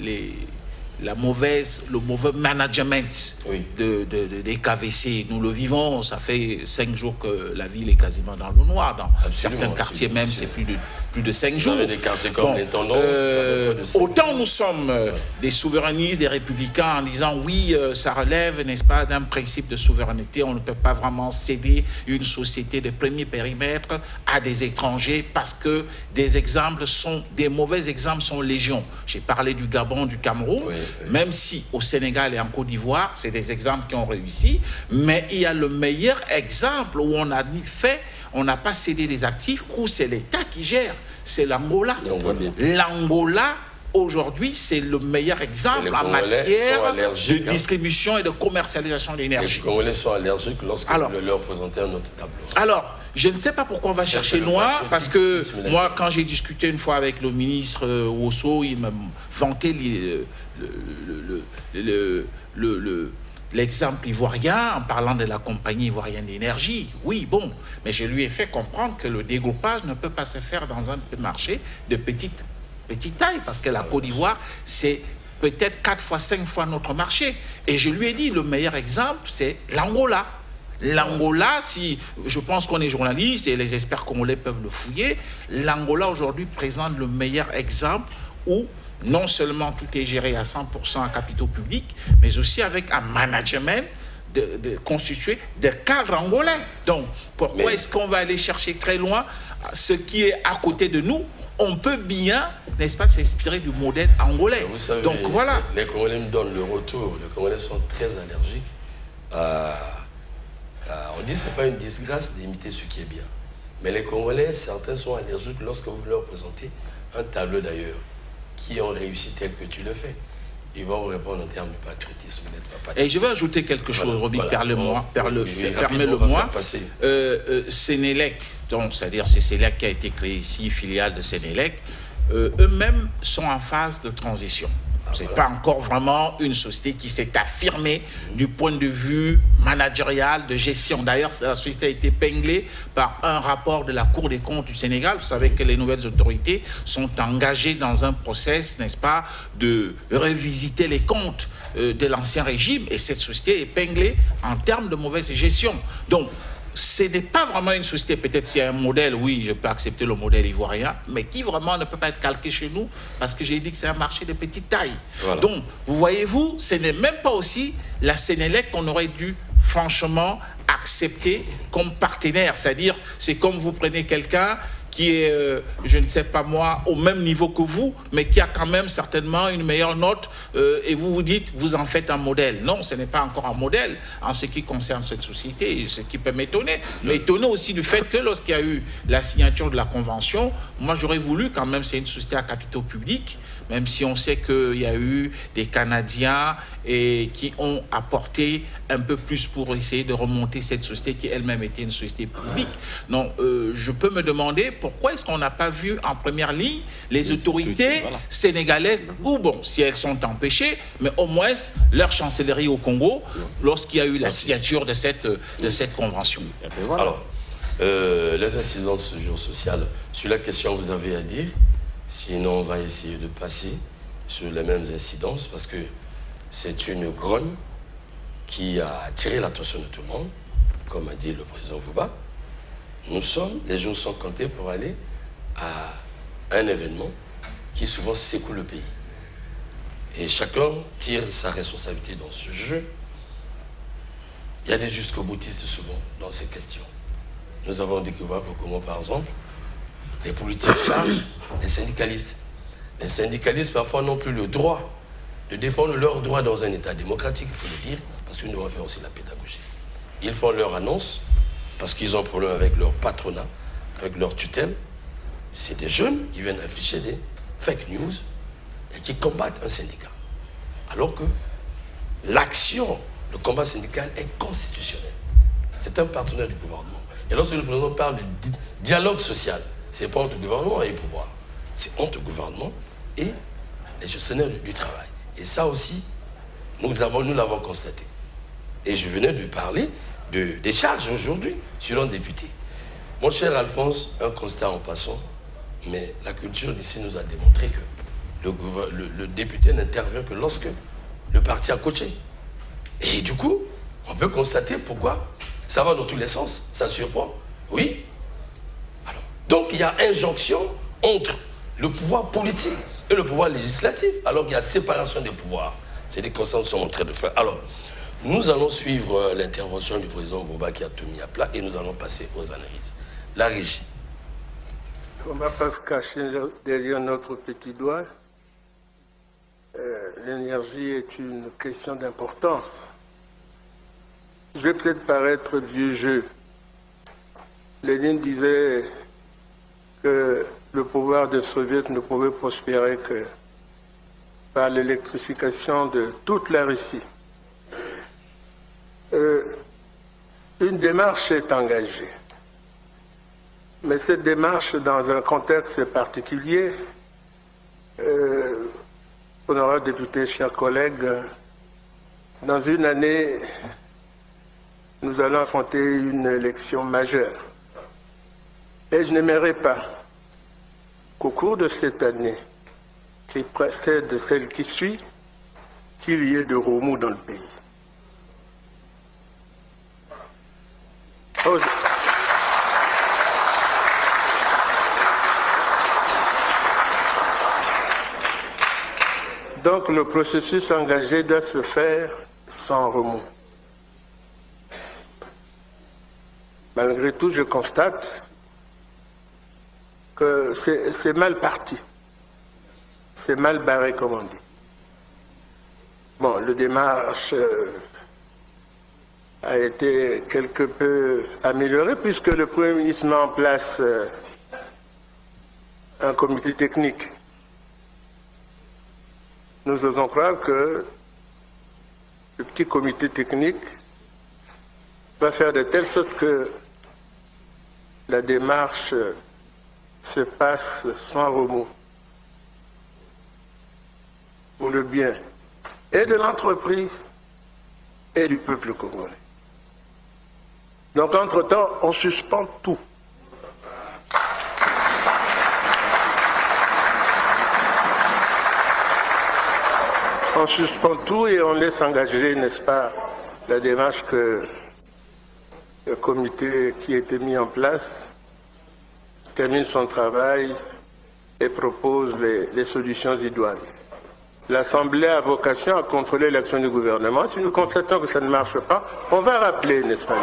le mauvais management des KVC. Nous le vivons, ça fait 5 jours que la ville est quasiment dans le noir. Dans certains quartiers même, c'est plus de 5 jours. Vous avez des quartiers comme les tendances, autant nous sommes des souverainistes, des républicains, en disant oui, ça relève, n'est-ce pas, d'un principe de souveraineté. On ne peut pas vraiment céder une société de premier périmètre à des étrangers parce que des mauvais exemples sont légion. J'ai parlé du Gabon, du Cameroun, même si au Sénégal et en Côte d'Ivoire, c'est des exemples qui ont réussi, mais il y a le meilleur exemple où on n'a pas cédé des actifs, où c'est l'État qui gère, c'est l'Angola. L'Angola, aujourd'hui, c'est le meilleur exemple en matière de distribution et de commercialisation de l'énergie. Les Congolais sont allergiques lorsque vous leur présentez un autre tableau. Alors, je ne sais pas pourquoi on va chercher loin, parce que moi, quand j'ai discuté une fois avec le ministre Wosso, il m'a vanté l'exemple ivoirien en parlant de la compagnie ivoirienne d'énergie. Oui, bon, mais je lui ai fait comprendre que le dégroupage ne peut pas se faire dans un marché de petite taille, parce que la Côte d'Ivoire, c'est peut-être 4 fois, 5 fois notre marché. Et je lui ai dit, le meilleur exemple, c'est l'Angola. L'Angola, si je pense qu'on est journaliste et les experts congolais peuvent le fouiller, l'Angola aujourd'hui présente le meilleur exemple où non seulement tout est géré à 100% à capitaux publics, mais aussi avec un management constitué de cadres angolais. Donc, pourquoi est-ce qu'on va aller chercher très loin ce qui est à côté de nous? On peut bien, n'est-ce pas, s'inspirer du modèle angolais. Vous savez, donc voilà. Les Congolais me donnent le retour. Les Congolais sont très allergiques on dit que ce n'est pas une disgrâce d'imiter ce qui est bien. Mais les Congolais, certains sont allergiques lorsque vous leur présentez un tableau d'ailleurs qui ont réussi tel que tu le fais. Ils vont vous répondre en termes de patriotisme. Et je vais ajouter quelque chose, Roby, permets-le-moi. Sénélec, donc c'est-à-dire c'est Sénélec qui a été créé ici, filiale de Sénélec, eux-mêmes sont en phase de transition. Ce n'est pas encore vraiment une société qui s'est affirmée du point de vue managérial, de gestion. D'ailleurs, la société a été épinglée par un rapport de la Cour des comptes du Sénégal. Vous savez que les nouvelles autorités sont engagées dans un process, n'est-ce pas, de revisiter les comptes de l'ancien régime. Et cette société est épinglée en termes de mauvaise gestion. Donc, ce n'est pas vraiment une société, peut-être s'il y a un modèle, oui, je peux accepter le modèle ivoirien, mais qui vraiment ne peut pas être calqué chez nous, parce que j'ai dit que c'est un marché de petite taille. Voilà. Donc, vous voyez-vous, ce n'est même pas aussi la Sénélec qu'on aurait dû franchement accepter comme partenaire. C'est-à-dire, c'est comme vous prenez quelqu'un qui est, je ne sais pas moi, au même niveau que vous, mais qui a quand même certainement une meilleure note, et vous vous dites, vous en faites un modèle. Non, ce n'est pas encore un modèle en ce qui concerne cette société, ce qui peut m'étonner. M'étonner aussi du fait que lorsqu'il y a eu la signature de la convention, moi j'aurais voulu quand même, c'est une société à capitaux publics, même si on sait qu'il y a eu des Canadiens et qui ont apporté un peu plus pour essayer de remonter cette société qui elle-même était une société publique. Non, je peux me demander pourquoi est-ce qu'on n'a pas vu en première ligne les autorités sénégalaises, ou bon, si elles sont empêchées, mais au moins leur chancellerie au Congo, lorsqu'il y a eu la signature de cette convention. Alors, les incidences géosociales, sur la question vous avez à dire, sinon on va essayer de passer sur les mêmes incidences, parce que c'est une grogne qui a attiré l'attention de tout le monde, comme a dit le président Vouba. Les jours sont comptés pour aller à un événement qui souvent secoue le pays. Et chacun tire sa responsabilité dans ce jeu. Il y a des jusqu'au-boutistes souvent dans ces questions. Nous avons découvert comment, par exemple, les politiques chargent les syndicalistes. Les syndicalistes, parfois, n'ont plus le droit de défendre leurs droits dans un État démocratique, il faut le dire, parce que nous devons faire aussi la pédagogie. Ils font leur annonce, parce qu'ils ont un problème avec leur patronat, avec leur tutelle, c'est des jeunes qui viennent afficher des fake news et qui combattent un syndicat. Alors que l'action, le combat syndical est constitutionnel. C'est un partenaire du gouvernement. Et lorsque le président parle du dialogue social, c'est pas entre le gouvernement et le pouvoir. C'est entre le gouvernement et les gestionnaires du travail. Et ça aussi, nous l'avons constaté. Et je venais de parler des charges aujourd'hui sur un député. Mon cher Alphonse, un constat en passant, mais la culture d'ici nous a démontré que le député n'intervient que lorsque le parti a coaché. Et du coup, on peut constater pourquoi ça va dans tous les sens. Ça surprend. Oui. Alors, donc il y a injonction entre le pouvoir politique et le pouvoir législatif, alors qu'il y a séparation des pouvoirs. C'est des constats que nous sommes en train de faire. Alors, nous allons suivre l'intervention du président Vauba qui a tout mis à plat et nous allons passer aux analyses. La régie. On ne va pas se cacher derrière notre petit doigt. L'énergie est une question d'importance. Je vais peut-être paraître vieux jeu. Lénine disait que le pouvoir des soviets ne pouvait prospérer que par l'électrification de toute la Russie. Une démarche est engagée. Mais cette démarche, dans un contexte particulier, honorable député, chers collègues, dans une année, nous allons affronter une élection majeure. Et je n'aimerais pas qu'au cours de cette année, qui précède celle qui suit, qu'il y ait de remous dans le pays. Donc le processus engagé doit se faire sans remous. Malgré tout, je constate que c'est mal parti. C'est mal barré, comme on dit. Bon, le démarche a été quelque peu amélioré puisque le Premier ministre met en place un comité technique. Nous osons croire que le petit comité technique va faire de telle sorte que la démarche se passe sans remous pour le bien et de l'entreprise et du peuple congolais. Donc, entre-temps, on suspend tout. On suspend tout et on laisse engager, n'est-ce pas, la démarche que le comité qui a été mis en place termine son travail et propose les solutions idoines. L'Assemblée a vocation à contrôler l'action du gouvernement. Si nous constatons que ça ne marche pas, on va rappeler, n'est-ce pas?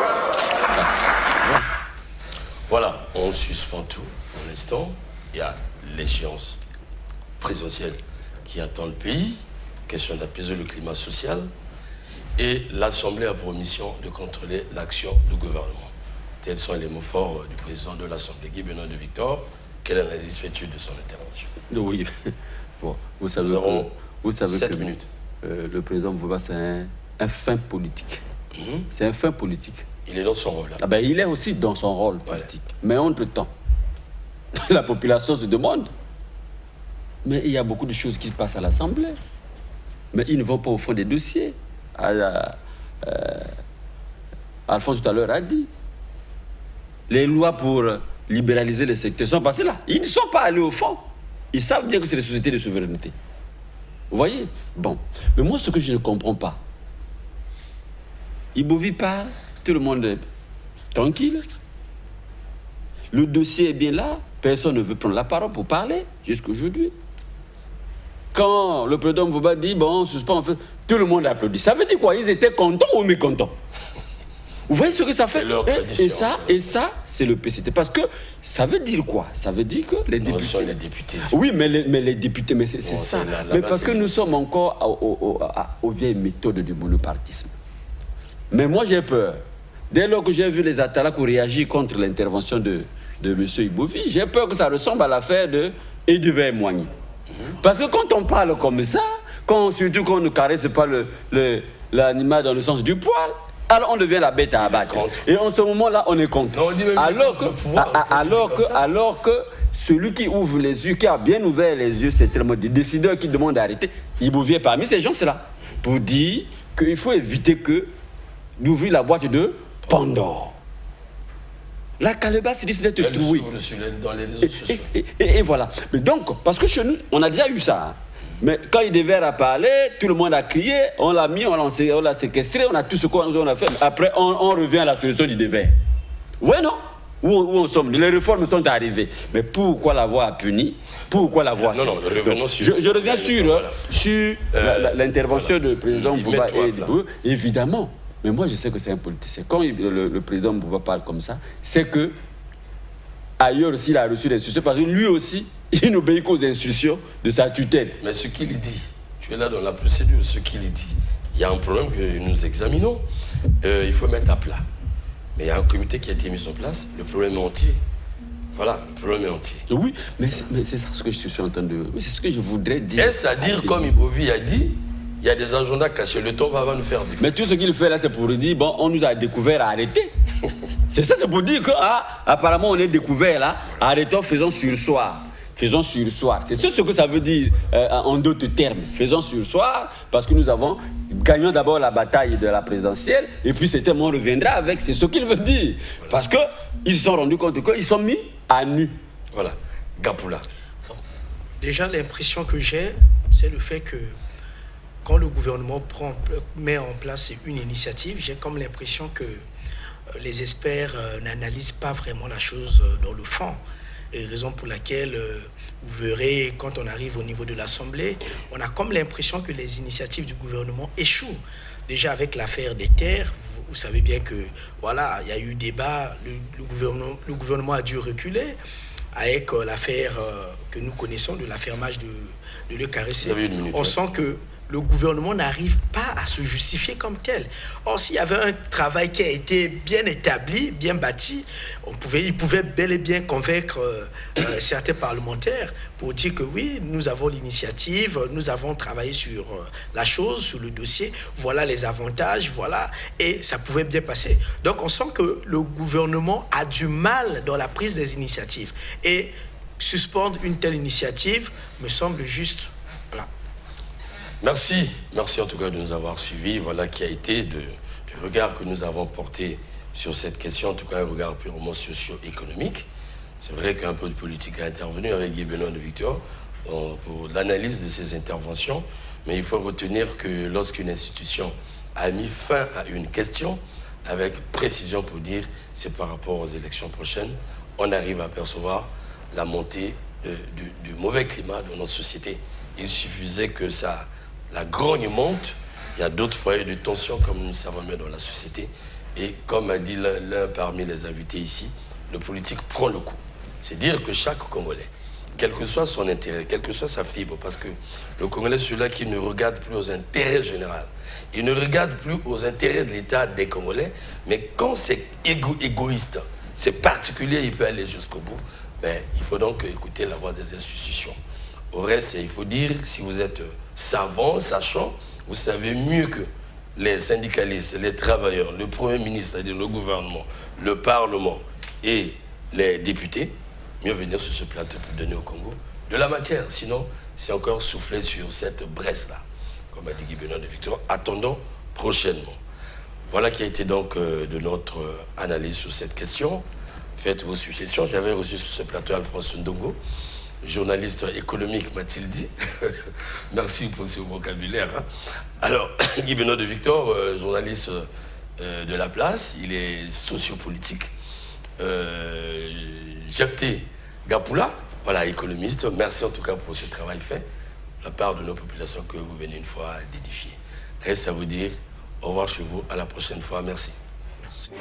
Voilà, on suspend tout pour l'instant. Il y a l'échéance présidentielle qui attend le pays, question d'apaiser le climat social, et l'Assemblée a pour mission de contrôler l'action du gouvernement. Tels sont les mots forts du président de l'Assemblée, Guy Benoît de Victor. Quelle analyse fais-tu de son intervention? Oui, bon, vous savez Nous avons vous savez 7 que minutes. Le président Vauba, c'est un fin politique. C'est un fin politique. Il est dans son rôle. Ah ben, il est aussi dans son rôle politique. Mais entre-temps, la population se demande. Mais il y a beaucoup de choses qui se passent à l'Assemblée. Mais ils ne vont pas au fond des dossiers. Alphonse tout à l'heure a dit. Les lois pour libéraliser les secteurs sont passées là. Ils ne sont pas allés au fond. Ils savent bien que c'est des sociétés de souveraineté. Vous voyez? Bon. Mais moi, ce que je ne comprends pas, Ibovi parle, tout le monde est tranquille. Le dossier est bien là. Personne ne veut prendre la parole pour parler jusqu'aujourd'hui. Quand le président Vauba dit, bon, on suspend, tout le monde applaudit. Ça veut dire quoi? Ils étaient contents ou mécontents? Vous voyez ce que ça fait? Et ça, c'est le PCT. Parce que ça veut dire quoi? Ça veut dire que les députés... sont les députés. Oui, mais les députés, mais c'est ça. Mais parce que nous sommes encore aux vieilles méthodes du monopartisme. Mais moi, j'ai peur. Dès lors que j'ai vu les Atalaks réagir contre l'intervention de M. Ibovi, j'ai peur que ça ressemble à l'affaire de Edouard-Moigny. Parce que quand on parle comme ça, surtout qu'on ne caresse pas l'animal dans le sens du poil, alors on devient la bête à abattre. Et en ce moment-là, on est contre. Non, on dit même alors que celui qui ouvre les yeux, qui a bien ouvert les yeux, c'est tellement des décideurs qui demandent d'arrêter, Ibovi est parmi ces gens-là. Pour dire qu'il faut éviter d'ouvrir la boîte de Pandore. La calebasse risque d'être trouée. Dans les réseaux sociaux. Et voilà. Mais donc, parce que chez nous, on a déjà eu ça. Hein. Mais quand Idéver a parlé, tout le monde a crié, on l'a mis, on l'a séquestré, on a tout ce qu'on a fait. Après, on revient à la solution d'Idéver. Ouais, non? Où on sommes? Les réformes sont arrivées. Mais pourquoi l'avoir puni? Pourquoi l'avoir... Non, revenons sur... Je reviens sur l'intervention du président Bouba. Évidemment. Mais moi, je sais que c'est un politicien. Quand le président Bouba parle comme ça, c'est que ailleurs aussi, il a reçu des instructions, parce que lui aussi, il n'obéit qu'aux instructions de sa tutelle. Mais ce qu'il dit, tu es là dans la procédure, ce qu'il dit, il y a un problème que nous examinons. Il faut mettre à plat. Mais il y a un comité qui a été mis en place, le problème est entier. Voilà, le problème est entier. Oui, mais c'est ça ce que je suis en train de... C'est ce que je voudrais dire. Est-ce à dire, comme Ibovi a dit, il y a des agendas cachés, le temps va nous faire défaut. Mais tout ce qu'il fait là, c'est pour dire, bon, on nous a découvert, arrêtez. C'est ça, c'est pour dire que, apparemment, on est découvert là, arrêtons, faisons sursoir. Faisons sursoir. C'est ce que ça veut dire en d'autres termes. Faisons sursoir, parce que nous gagnons d'abord la bataille de la présidentielle, et puis c'est on reviendra avec, c'est ce qu'il veut dire. Voilà. Parce qu'ils se sont rendus compte qu'ils sont mis à nu. Voilà. Gapoula. Déjà, l'impression que j'ai, c'est le fait que quand le gouvernement met en place une initiative, j'ai comme l'impression que les experts n'analysent pas vraiment la chose dans le fond. Et raison pour laquelle, vous verrez, quand on arrive au niveau de l'Assemblée, on a comme l'impression que les initiatives du gouvernement échouent. Déjà avec l'affaire des terres, vous savez bien que, voilà, il y a eu débat, le gouvernement a dû reculer avec l'affaire que nous connaissons de l'affermage de Le Caressé. On sent que le gouvernement n'arrive pas à se justifier comme tel. Or, s'il y avait un travail qui a été bien établi, bien bâti, il pouvait bel et bien convaincre certains parlementaires pour dire que oui, nous avons l'initiative, nous avons travaillé sur la chose, sur le dossier, voilà les avantages, voilà, et ça pouvait bien passer. Donc, on sent que le gouvernement a du mal dans la prise des initiatives. Et suspendre une telle initiative me semble juste. Voilà. Merci en tout cas de nous avoir suivis. Voilà qui a été du regard que nous avons porté sur cette question, en tout cas un regard purement socio-économique. C'est vrai qu'un peu de politique a intervenu avec Guy Benoît de Victor pour l'analyse de ces interventions, mais il faut retenir que lorsqu'une institution a mis fin à une question, avec précision pour dire c'est par rapport aux élections prochaines, on arrive à percevoir la montée du mauvais climat de notre société. Il suffisait que la grogne monte, il y a d'autres foyers de tension comme nous le savons bien dans la société. Et comme a dit l'un parmi les invités ici, le politique prend le coup. C'est dire que chaque Congolais, quel que soit son intérêt, quelle que soit sa fibre, parce que le Congolais, celui-là qui ne regarde plus aux intérêts généraux, il ne regarde plus aux intérêts de l'État des Congolais, mais quand c'est égoïste, c'est particulier, il peut aller jusqu'au bout, ben, il faut donc écouter la voix des institutions. Au reste, il faut dire, si vous êtes savant, sachant, vous savez mieux que les syndicalistes, les travailleurs, le Premier ministre, c'est-à-dire le gouvernement, le Parlement et les députés, mieux venir sur ce plateau pour donner au Congo de la matière. Sinon, c'est encore souffler sur cette braise-là. Comme a dit Guy Benoît de Victor, attendons prochainement. Voilà qui a été donc de notre analyse sur cette question. Faites vos suggestions. J'avais reçu sur ce plateau Alphonse Ndongo, journaliste économique, m'a-t-il dit. Merci pour ce vocabulaire. Hein. Alors, Guy Benoît de Victor, journaliste de La Place, il est sociopolitique. Jefté Gapoula, voilà, économiste. Merci en tout cas pour ce travail fait, de la part de nos populations que vous venez une fois d'édifier. Reste à vous dire au revoir chez vous, à la prochaine fois. Merci. Merci.